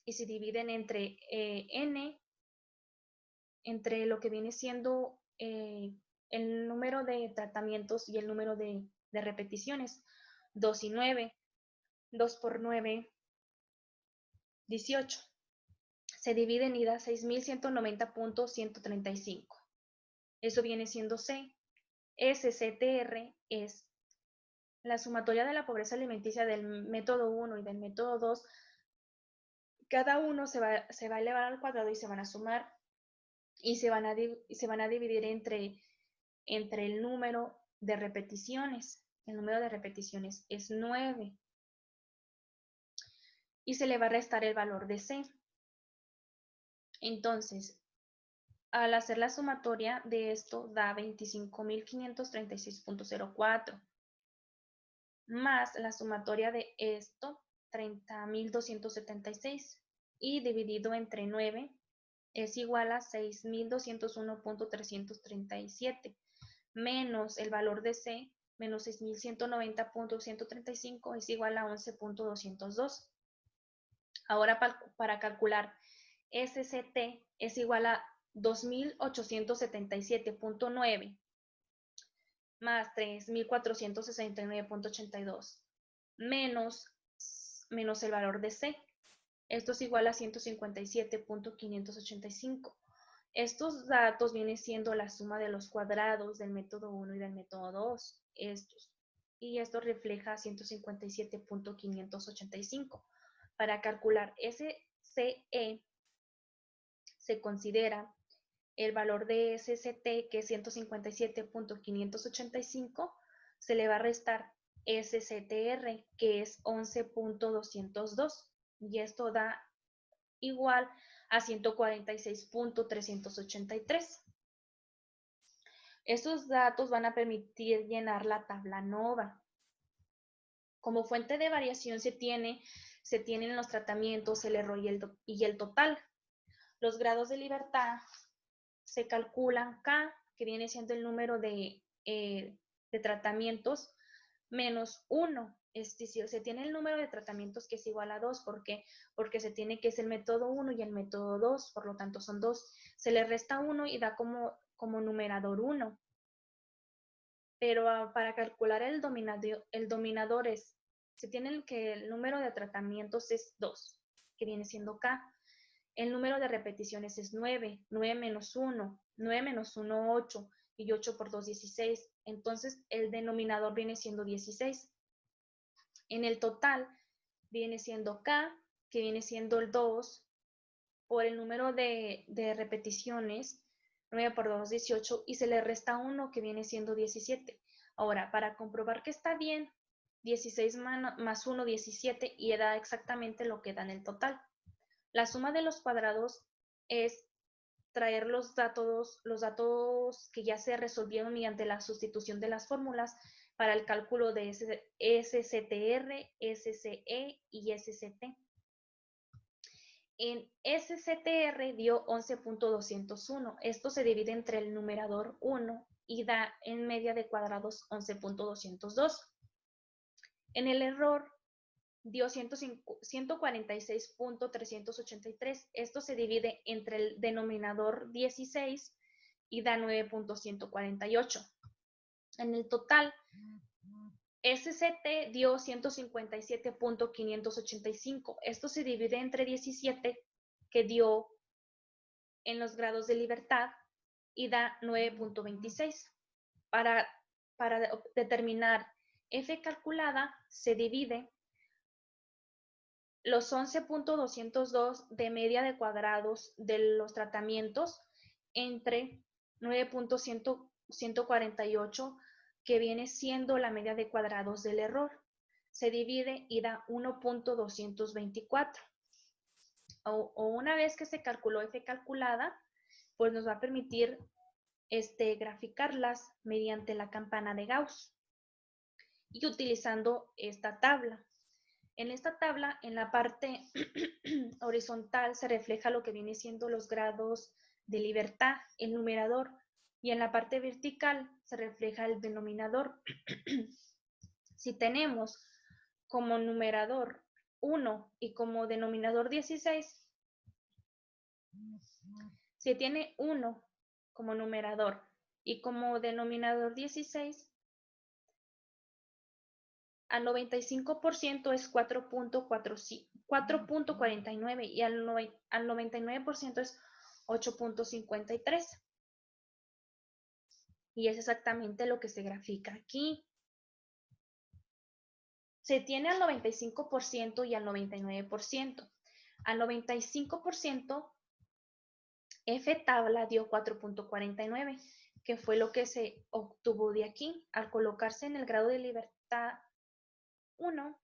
Speaker 1: y se dividen entre n, entre lo que viene siendo el número de tratamientos y el número de repeticiones. 2 y 9. 2 por 9, 18. Se dividen y da 6.190.135. Eso viene siendo C. SCTR es la sumatoria de la pobreza alimenticia del método 1 y del método 2. Cada uno se va a elevar al cuadrado y se van a sumar y se van a dividir entre el número de repeticiones. El número de repeticiones es 9. Y se le va a restar el valor de C. Entonces, al hacer la sumatoria de esto da 25.536.04 más la sumatoria de esto 30.276 y dividido entre 9 es igual a 6.201.337 menos el valor de C menos 6.190.135 es igual a 11.202. Ahora para calcular SCT es igual a 2.877.9 más 3.469.82 menos el valor de C. Esto es igual a 157.585. Estos datos vienen siendo la suma de los cuadrados del método 1 y del método 2. Y esto refleja 157.585. Para calcular SCE se considera el valor de SCT, que es 157.585, se le va a restar SCTR, que es 11.202, y esto da igual a 146.383. Estos datos van a permitir llenar la tabla NOVA. Como fuente de variación se tienen los tratamientos, el error y el total. Los grados de libertad se calculan K, que viene siendo el número de tratamientos, menos 1. Es decir, se tiene el número de tratamientos que es igual a 2. ¿Por qué? Porque se tiene que es el método 1 y el método 2, por lo tanto son 2. Se le resta 1 y da como numerador 1. Pero para calcular el dominador es Se tiene que el número de tratamientos es 2, que viene siendo K. El número de repeticiones es 9, 9 menos 1, 9 menos 1, 8, y 8 por 2, 16. Entonces, el denominador viene siendo 16. En el total, viene siendo K, que viene siendo el 2, por el número de repeticiones, 9 por 2, 18, y se le resta 1, que viene siendo 17. Ahora, para comprobar que está bien, 16 más 1, 17, y da exactamente lo que da en el total. La suma de los cuadrados es traer los datos que ya se resolvieron mediante la sustitución de las fórmulas para el cálculo de SCTR, SCE y SCT. En SCTR dio 11.201. Esto se divide entre el numerador 1 y da en media de cuadrados 11.202. En el error dio 146.383. Esto se divide entre el denominador 16 y da 9.148. En el total, SCT dio 157.585. Esto se divide entre 17, que dio en los grados de libertad, y da 9.26. Para determinar F calculada, se divide los 11.202 de media de cuadrados de los tratamientos entre 9.148, que viene siendo la media de cuadrados del error. Se divide y da 1.224. O una vez que se calculó F calculada, pues nos va a permitir graficarlas mediante la campana de Gauss y utilizando esta tabla. En esta tabla, en la parte horizontal, se refleja lo que viene siendo los grados de libertad, el numerador, y en la parte vertical se refleja el denominador. Si tenemos como numerador 1 y como denominador 16, si tiene 1 como numerador y como denominador 16, al 95% es 4.49 y al 99% es 8.53. Y es exactamente lo que se grafica aquí. Se tiene al 95% y al 99%. Al 95%, F tabla dio 4.49, que fue lo que se obtuvo de aquí, al colocarse en el grado de libertad 1,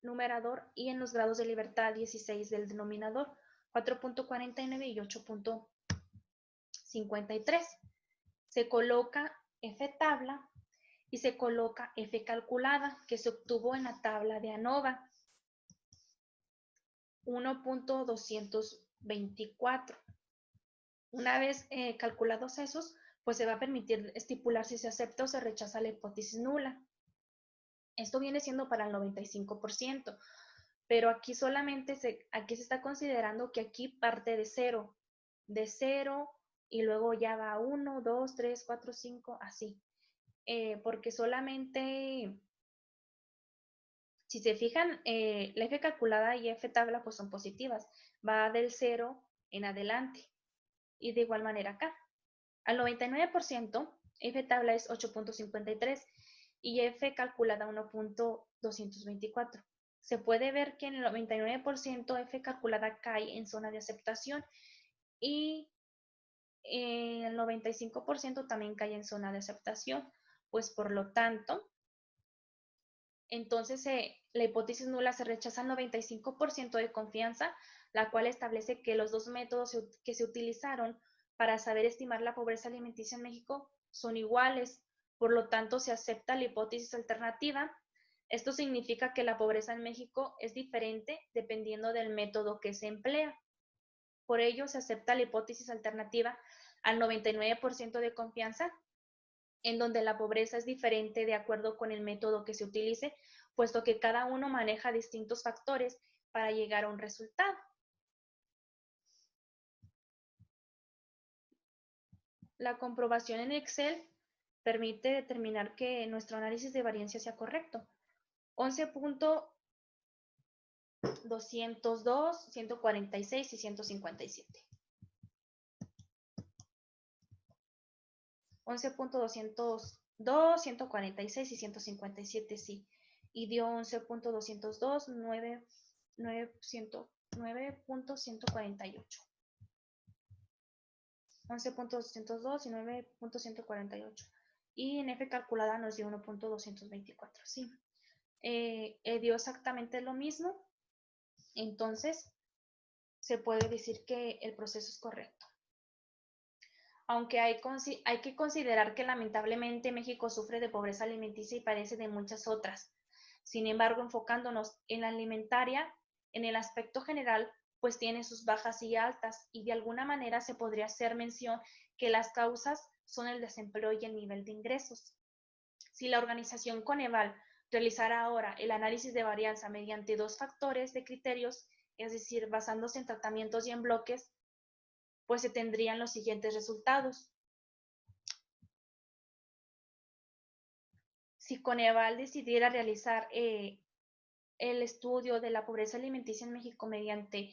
Speaker 1: numerador, y en los grados de libertad 16 del denominador, 4.49 y 8.53. Se coloca F tabla y se coloca F calculada, que se obtuvo en la tabla de ANOVA, 1.224. Una vez calculados esos, pues se va a permitir estipular si se acepta o se rechaza la hipótesis nula. Esto viene siendo para el 95%, pero aquí solamente aquí se está considerando que aquí parte de 0, y luego ya va 1, 2, 3, 4, 5, así. Porque solamente, si se fijan, la F calculada y F tabla pues son positivas, va del 0 en adelante, y de igual manera acá. Al 99%, F tabla es 8.53 y F calculada 1.224. Se puede ver que en el 99% F calculada cae en zona de aceptación y el 95% también cae en zona de aceptación. Pues por lo tanto, entonces la hipótesis nula se rechaza al 95% de confianza, la cual establece que los dos métodos que se utilizaron para saber estimar la pobreza alimenticia en México son iguales. Por lo tanto, se acepta la hipótesis alternativa. Esto significa que la pobreza en México es diferente dependiendo del método que se emplea. Por ello, se acepta la hipótesis alternativa al 99% de confianza, en donde la pobreza es diferente de acuerdo con el método que se utilice, puesto que cada uno maneja distintos factores para llegar a un resultado. La comprobación en Excel permite determinar que nuestro análisis de variancia sea correcto. 202, 146 y 157. 11.202, 146 y 157, sí. Y dio 11.202, 9.148. 11.202 y 9.148. Y en F calculada nos dio 1.224, sí. Dio exactamente lo mismo. Entonces, se puede decir que el proceso es correcto. Aunque hay que considerar que lamentablemente México sufre de pobreza alimenticia y padece de muchas otras. Sin embargo, enfocándonos en la alimentaria, en el aspecto general, pues tiene sus bajas y altas, y de alguna manera se podría hacer mención que las causas son el desempleo y el nivel de ingresos. Si la organización Coneval realizara ahora el análisis de varianza mediante dos factores de criterios, es decir, basándose en tratamientos y en bloques, pues se tendrían los siguientes resultados. Si Coneval decidiera realizar el estudio de la pobreza alimenticia en México mediante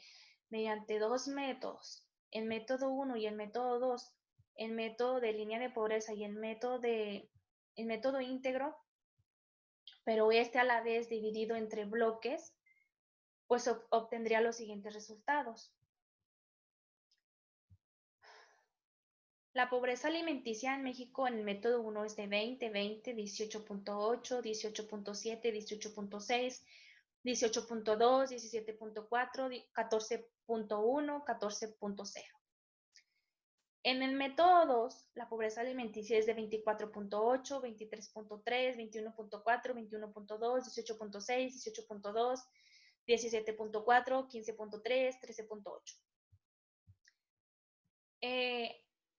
Speaker 1: dos métodos, el método 1 y el método 2, el método de línea de pobreza y el método íntegro, pero este a la vez dividido entre bloques, pues obtendría los siguientes resultados. La pobreza alimenticia en México en el método 1 es de 20, 20, 18.8, 18.7, 18.6, 18.2, 17.4, 14.1, 14.0. En el método 2, la pobreza alimenticia es de 24.8, 23.3, 21.4, 21.2, 18.6, 18.2, 17.4, 15.3, 13.8.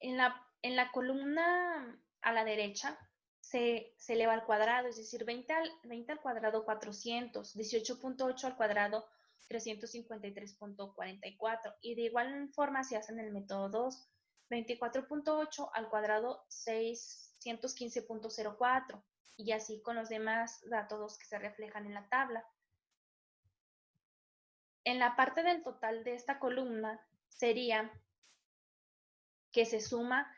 Speaker 1: En la columna a la derecha se eleva al cuadrado, es decir, 20 al cuadrado 400, 18.8 al cuadrado 353.44. Y de igual forma se hace en el método 2, 24.8 al cuadrado 615.04, y así con los demás datos que se reflejan en la tabla. En la parte del total de esta columna sería que se suma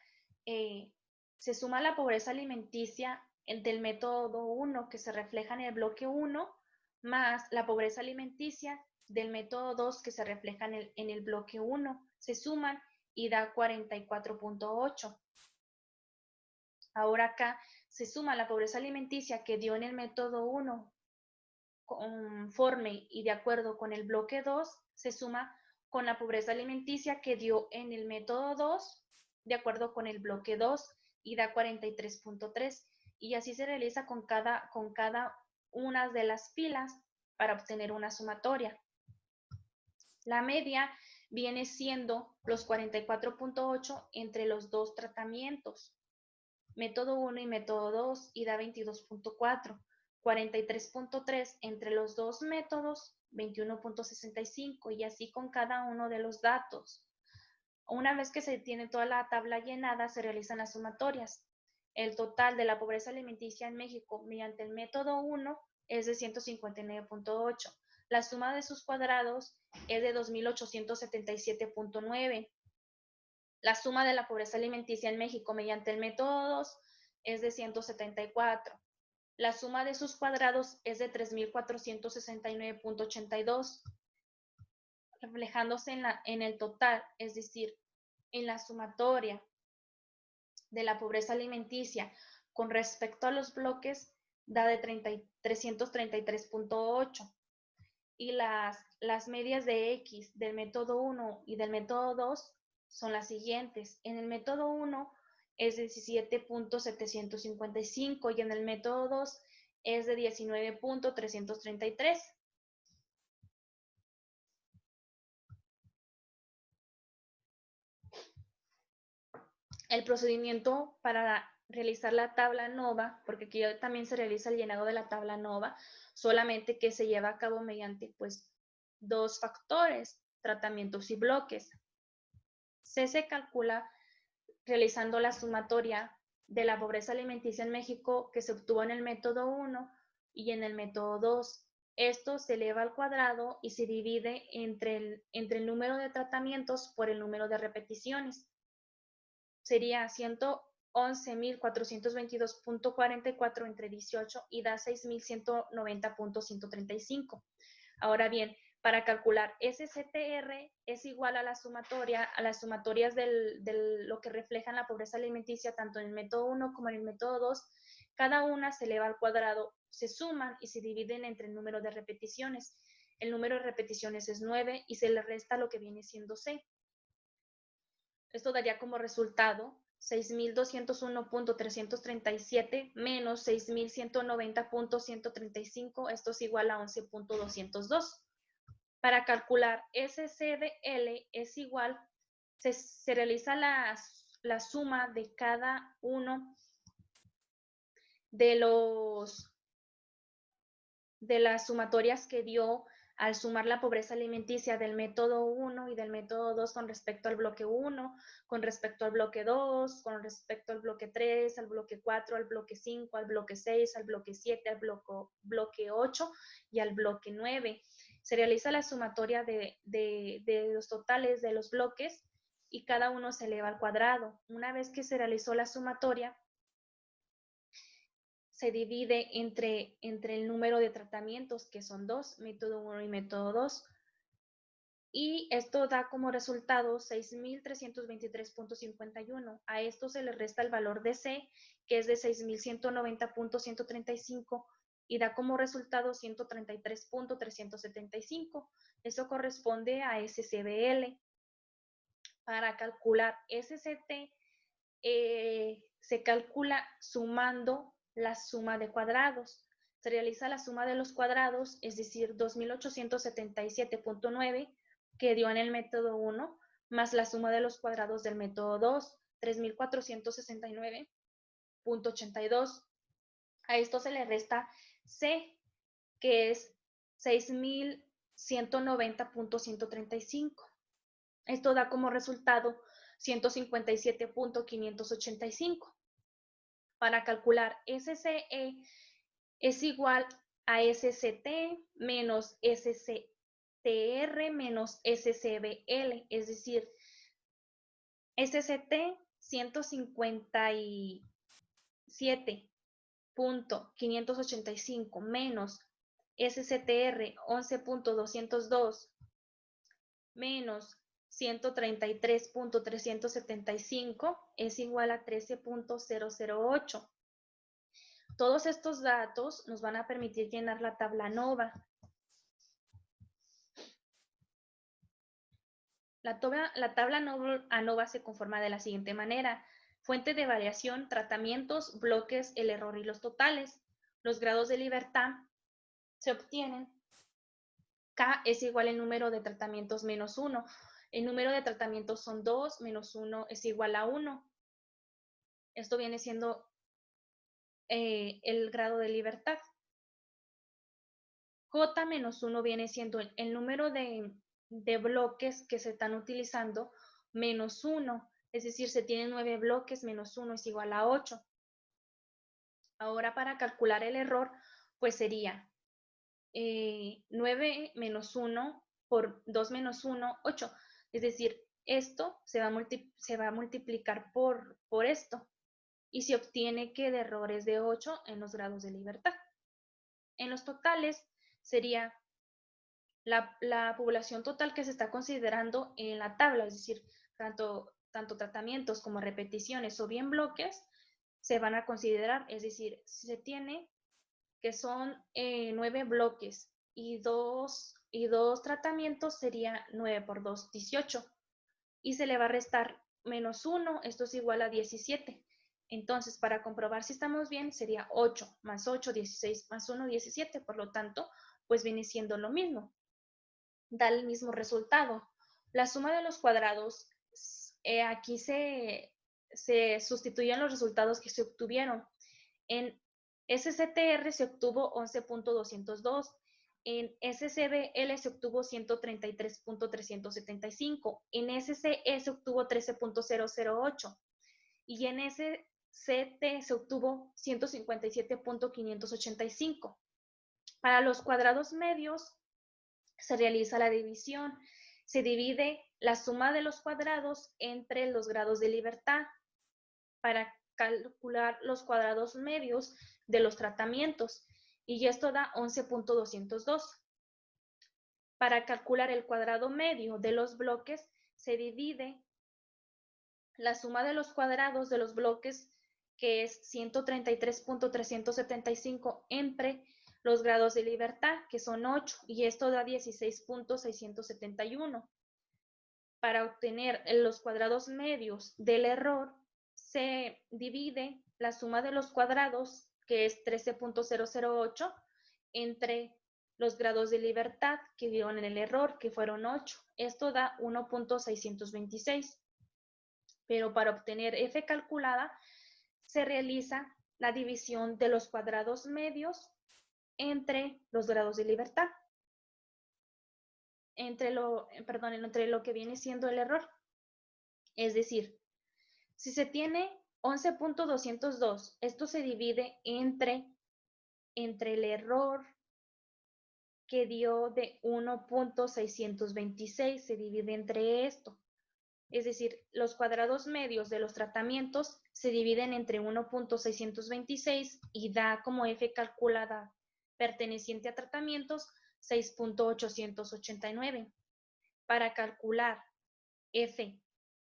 Speaker 1: la pobreza alimenticia del método 1 que se refleja en el bloque 1 más la pobreza alimenticia del método 2 que se refleja en el bloque 1. Se suman y da 44.8. Ahora acá se suma la pobreza alimenticia que dio en el método 1 conforme y de acuerdo con el bloque 2, se suma con la pobreza alimenticia que dio en el método 2 de acuerdo con el bloque 2 y da 43.3, y así se realiza con cada una de las filas para obtener una sumatoria. La media viene siendo los 44.8 entre los dos tratamientos, método 1 y método 2, y da 22.4, 43.3 entre los dos métodos, 21.65, y así con cada uno de los datos. Una vez que se tiene toda la tabla llenada, se realizan las sumatorias. El total de la pobreza alimenticia en México mediante el método 1 es de 159.8. La suma de sus cuadrados es de 2.877.9. La suma de la pobreza alimenticia en México mediante el método 2 es de 174. La suma de sus cuadrados es de 3.469.82. Reflejándose en el total, es decir, en la sumatoria de la pobreza alimenticia con respecto a los bloques, da de 333.8. Y las medias de X del método 1 y del método 2 son las siguientes. En el método 1 es 17.755 y en el método 2 es de 19.333. El procedimiento para realizar la tabla NOVA, porque aquí también se realiza el llenado de la tabla NOVA, solamente que se lleva a cabo mediante pues dos factores, tratamientos y bloques. Se calcula realizando la sumatoria de la pobreza alimenticia en México que se obtuvo en el método 1 y en el método 2. Esto se eleva al cuadrado y se divide entre el número de tratamientos por el número de repeticiones. Sería 111.422.44 entre 18 y da 6.190.135. Ahora bien, para calcular SCTR es igual a las sumatorias de lo que reflejan la pobreza alimenticia, tanto en el método 1 como en el método 2. Cada una se eleva al cuadrado, se suman y se dividen entre el número de repeticiones. El número de repeticiones es 9 y se le resta lo que viene siendo C. Esto daría como resultado 6.201.337 menos 6.190.135. Esto es igual a 11.202. Para calcular SCDL es igual, se realiza la suma de cada uno de las sumatorias que dio al sumar la pobreza alimenticia del método 1 y del método 2 con respecto al bloque 1, con respecto al bloque 2, con respecto al bloque 3, al bloque 4, al bloque 5, al bloque 6, al bloque 7, al bloque 8 y al bloque 9. Se realiza la sumatoria de los totales de los bloques y cada uno se eleva al cuadrado. Una vez que se realizó la sumatoria, se divide entre el número de tratamientos, que son 2, método 1 y método 2, y esto da como resultado 6.323.51. A esto se le resta el valor de C, que es de 6.190.135, y da como resultado 133.375. Eso corresponde a SCBL. Para calcular SCT, se calcula sumando la suma de cuadrados. Se realiza la suma de los cuadrados, es decir, 2.877.9 que dio en el método 1, más la suma de los cuadrados del método 2, 3.469.82. A esto se le resta C, que es 6.190.135. Esto da como resultado 157.585. Para calcular SCE es igual a SCT menos SCTR menos SCBL, es decir, SCT 157.585 menos SCTR 11.202 menos 133.375 es igual a 13.008. Todos estos datos nos van a permitir llenar la tabla ANOVA. La tabla ANOVA se conforma de la siguiente manera: fuente de variación, tratamientos, bloques, el error y los totales. Los grados de libertad se obtienen. K es igual al número de tratamientos menos 1. El número de tratamientos son 2, menos 1 es igual a 1. Esto viene siendo el grado de libertad. J menos 1 viene siendo el número de bloques que se están utilizando menos 1. Es decir, se tienen 9 bloques, menos 1 es igual a 8. Ahora para calcular el error, pues sería 9 menos 1 por 2 menos 1, 8. Es decir, esto se va a multiplicar por esto y se obtiene que el error es de 8 en los grados de libertad. En los totales sería la población total que se está considerando en la tabla, es decir, tanto tratamientos como repeticiones o bien bloques se van a considerar, es decir, si se tiene que son 9 bloques y dos tratamientos, sería 9 por 2, 18. Y se le va a restar menos 1, esto es igual a 17. Entonces, para comprobar si estamos bien, sería 8 más 8, 16 más 1, 17. Por lo tanto, pues viene siendo lo mismo. Da el mismo resultado. La suma de los cuadrados, aquí se sustituyen los resultados que se obtuvieron. En SCTR se obtuvo 11.202, en SCBL se obtuvo 133.375, en SCE se obtuvo 13.008 y en SCT se obtuvo 157.585. Para los cuadrados medios se realiza la división. Se divide la suma de los cuadrados entre los grados de libertad para calcular los cuadrados medios de los tratamientos, y esto da 11.202. Para calcular el cuadrado medio de los bloques se divide la suma de los cuadrados de los bloques, que es 133.375, entre los grados de libertad, que son 8, y esto da 16.671. Para obtener los cuadrados medios del error, se divide la suma de los cuadrados, que es 13.008, entre los grados de libertad que dieron en el error, que fueron 8. Esto da 1.626. Pero para obtener f calculada, se realiza la división de los cuadrados medios entre los grados de libertad, entre lo que viene siendo el error. Es decir, si se tiene 11.202, esto se divide entre el error que dio de 1.626, se divide entre esto. Es decir, los cuadrados medios de los tratamientos se dividen entre 1.626 y da como f calculada perteneciente a tratamientos 6.889. Para calcular f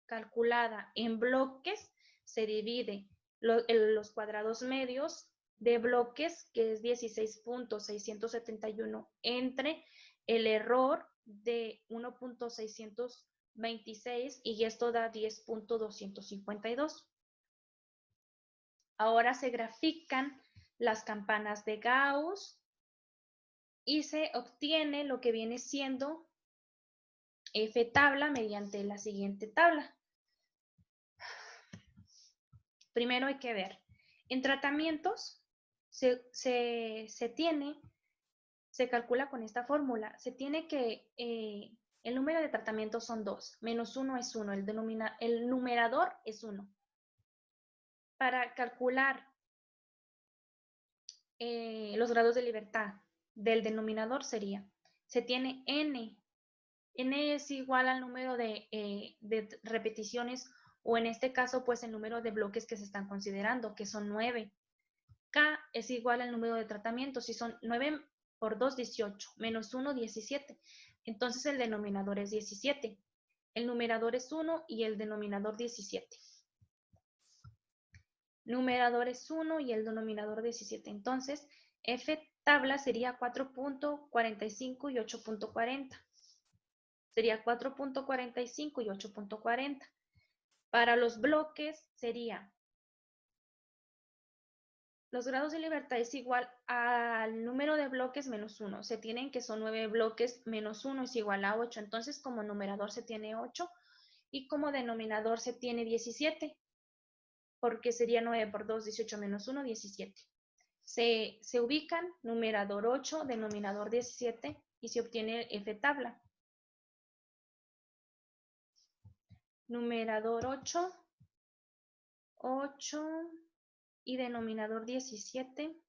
Speaker 1: calculada en bloques, se divide los cuadrados medios de bloques, que es 16.671, entre el error de 1.626, y esto da 10.252. Ahora se grafican las campanas de Gauss y se obtiene lo que viene siendo f tabla mediante la siguiente tabla. Primero hay que ver, en tratamientos se calcula con esta fórmula. Se tiene que, el número de tratamientos son 2, menos 1 es 1, el numerador es 1. Para calcular los grados de libertad del denominador sería, se tiene n es igual al número de repeticiones, o en este caso, pues el número de bloques que se están considerando, que son 9. K es igual al número de tratamientos, si son 9 por 2, 18, menos 1, 17. Entonces el denominador es 17. El numerador es 1 y el denominador 17. Numerador es 1 y el denominador 17. Entonces, f tabla sería 4.45 y 8.40. Sería 4.45 y 8.40. Para los bloques sería, los grados de libertad es igual al número de bloques menos 1. Se tienen que son 9 bloques, menos 1 es igual a 8. Entonces, como numerador se tiene 8 y como denominador se tiene 17, porque sería 9 por 2, 18 menos 1, 17. Se ubican numerador 8, denominador 17, y se obtiene f tabla. Numerador 8 y denominador 17,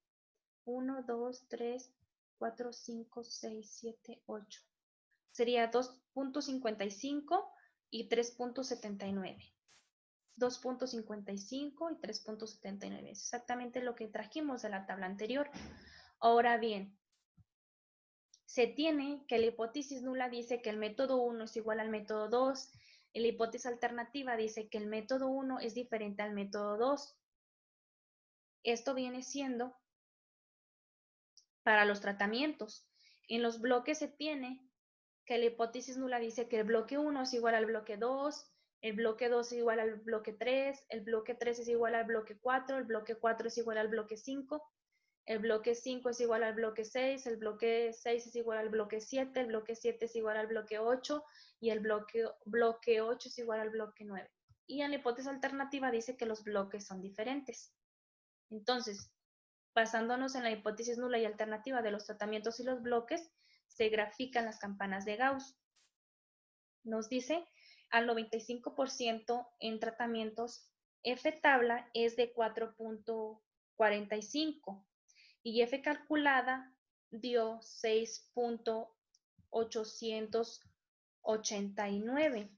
Speaker 1: 1, 2, 3, 4, 5, 6, 7, 8. Sería 2.55 y 3.79. 2.55 y 3.79. Es exactamente lo que trajimos de la tabla anterior. Ahora bien, se tiene que la hipótesis nula dice que el método 1 es igual al método 2. Y la hipótesis alternativa dice que el método 1 es diferente al método 2. Esto viene siendo para los tratamientos. En los bloques se tiene que la hipótesis nula dice que el bloque 1 es igual al bloque 2, el bloque 2 es igual al bloque 3, el bloque 3 es igual al bloque 4, el bloque 4 es igual al bloque 5, el bloque 5 es igual al bloque 6, el bloque 6 es igual al bloque 7, el bloque 7 es igual al bloque 8 y el bloque 8 es igual al bloque 9. Y en la hipótesis alternativa dice que los bloques son diferentes. Entonces, basándonos en la hipótesis nula y alternativa de los tratamientos y los bloques, se grafican las campanas de Gauss. Nos dice al 95% en tratamientos, f tabla es de 4.45 y f calculada dio 6.889.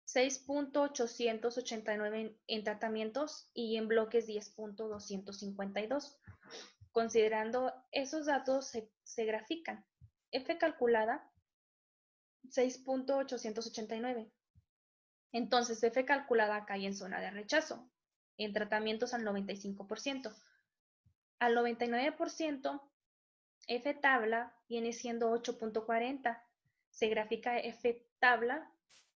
Speaker 1: 6.889 en tratamientos y en bloques 10.252. Considerando esos datos se grafican. F calculada 6.889. Entonces F calculada cae en zona de rechazo. En tratamientos al 95%. Al 99%, F tabla viene siendo 8.40. Se grafica F tabla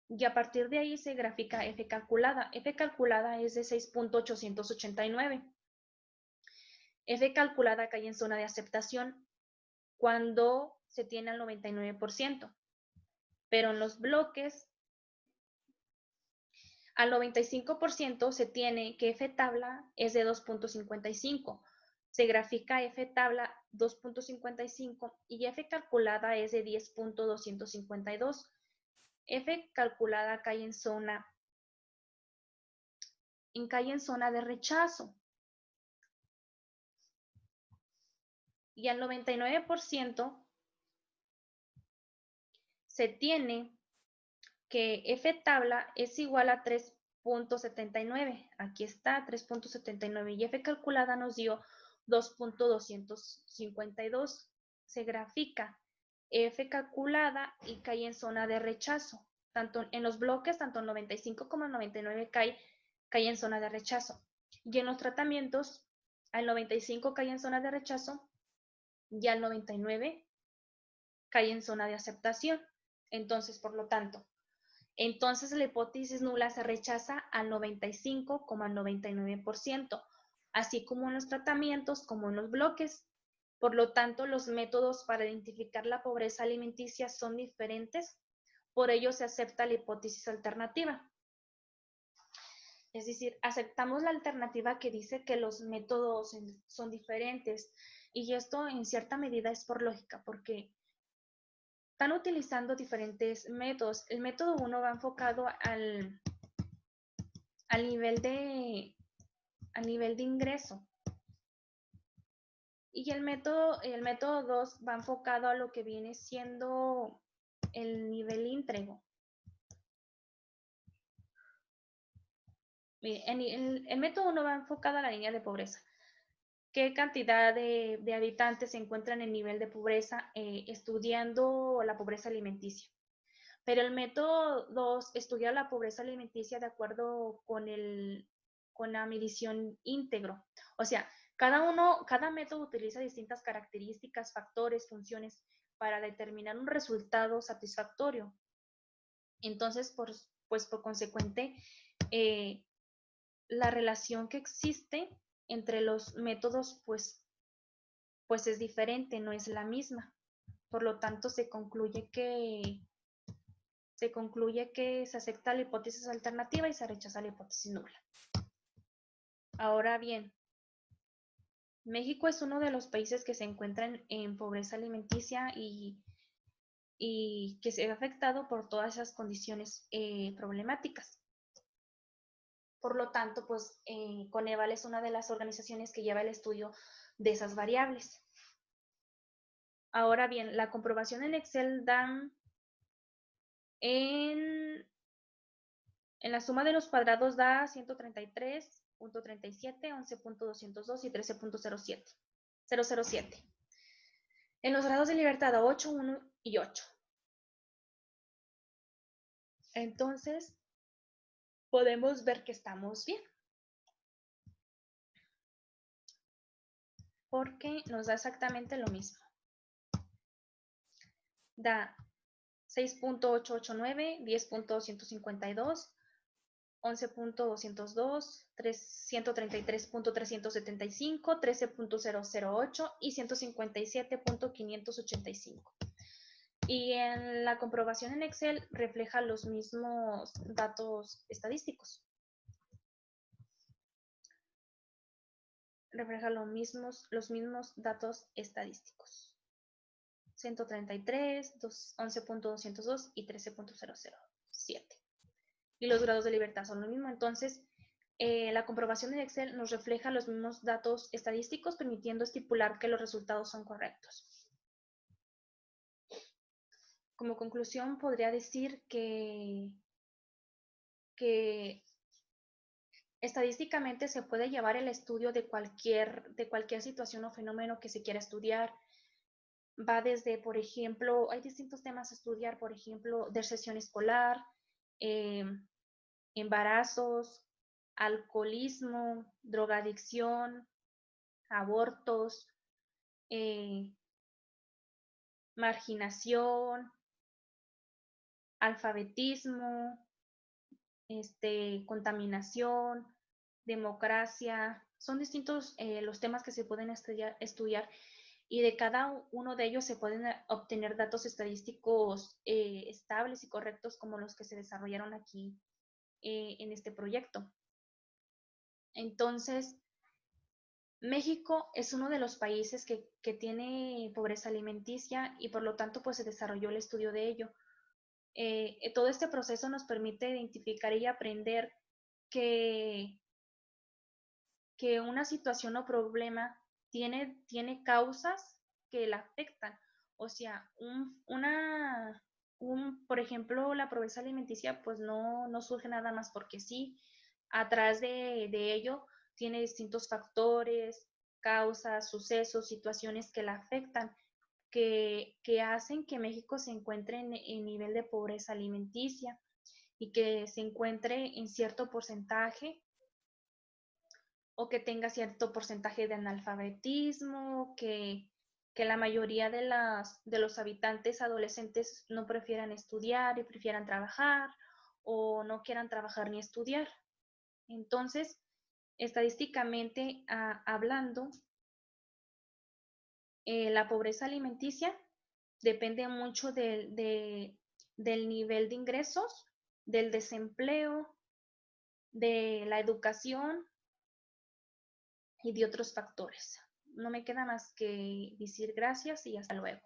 Speaker 1: y a partir de ahí se grafica F calculada. F calculada es de 6.889. F calculada cae en zona de aceptación cuando se tiene al 99%. Pero en los bloques, al 95% se tiene que F tabla es de 2.55. Se grafica F tabla 2.55 y F calculada es de 10.252. F calculada cae en zona de rechazo. Y al 99% se tiene que F tabla es igual a 3.79. Aquí está 3.79 y F calculada nos dio 2.252. Se grafica F calculada y cae en zona de rechazo. Tanto en los bloques, tanto el 95 como el 99 cae en zona de rechazo. Y en los tratamientos, al 95 cae en zona de rechazo y al 99 cae en zona de aceptación. Entonces, por lo tanto, la hipótesis nula se rechaza al 95,99%, así como en los tratamientos como en los bloques. Por lo tanto, los métodos para identificar la pobreza alimenticia son diferentes, por ello se acepta la hipótesis alternativa. Es decir, aceptamos la alternativa que dice que los métodos son diferentes, y esto en cierta medida es por lógica, porque están utilizando diferentes métodos. El método 1 va enfocado al nivel de ingreso. Y el método 2 va enfocado a lo que viene siendo el nivel íntegro. El método 1 va enfocado a la línea de pobreza. ¿Qué cantidad de habitantes se encuentran en nivel de pobreza estudiando la pobreza alimenticia? Pero el método 2 estudia la pobreza alimenticia de acuerdo con la medición íntegro. O sea, cada método utiliza distintas características, factores, funciones para determinar un resultado satisfactorio. Entonces, por consecuente, la relación que existe entre los métodos, pues es diferente, no es la misma. Por lo tanto, se concluye que se acepta la hipótesis alternativa y se rechaza la hipótesis nula. Ahora bien, México es uno de los países que se encuentran en pobreza alimenticia y que se ve afectado por todas esas condiciones problemáticas. Por lo tanto, pues Coneval es una de las organizaciones que lleva el estudio de esas variables. Ahora bien, la comprobación en Excel da en la suma de los cuadrados da 133.37, 11.202 y 13.007. En los grados de libertad da 8, 1 y 8. Entonces, podemos ver que estamos bien. Porque nos da exactamente lo mismo. Da 6.889, 10.252, 11.202, 133.375, 13.008 y 157.585. Y en la comprobación en Excel refleja los mismos datos estadísticos. Refleja los mismos datos estadísticos. 133, 11.202 y 13.007. Y los grados de libertad son lo mismo. Entonces, La comprobación en Excel nos refleja los mismos datos estadísticos, permitiendo estipular que los resultados son correctos. Como conclusión, podría decir que estadísticamente se puede llevar el estudio de cualquier situación o fenómeno que se quiera estudiar. Va desde, por ejemplo, hay distintos temas a estudiar, por ejemplo, deserción escolar, embarazos, alcoholismo, drogadicción, abortos, marginación, alfabetismo, contaminación, democracia. Son distintos los temas que se pueden estudiar y de cada uno de ellos se pueden obtener datos estadísticos estables y correctos como los que se desarrollaron aquí en este proyecto. Entonces, México es uno de los países que tiene pobreza alimenticia y por lo tanto pues se desarrolló el estudio de ello. Todo este proceso nos permite identificar y aprender que una situación o problema tiene causas que la afectan. O sea, por ejemplo, la pobreza alimenticia pues no surge nada más porque sí. Atrás de ello tiene distintos factores, causas, sucesos, situaciones que la afectan, que hacen que México se encuentre en nivel de pobreza alimenticia y que se encuentre en cierto porcentaje o que tenga cierto porcentaje de analfabetismo, que la mayoría de los habitantes adolescentes no prefieran estudiar y prefieran trabajar o no quieran trabajar ni estudiar. Entonces, estadísticamente hablando, la pobreza alimenticia depende mucho del nivel de ingresos, del desempleo, de la educación y de otros factores. No me queda más que decir gracias y hasta luego.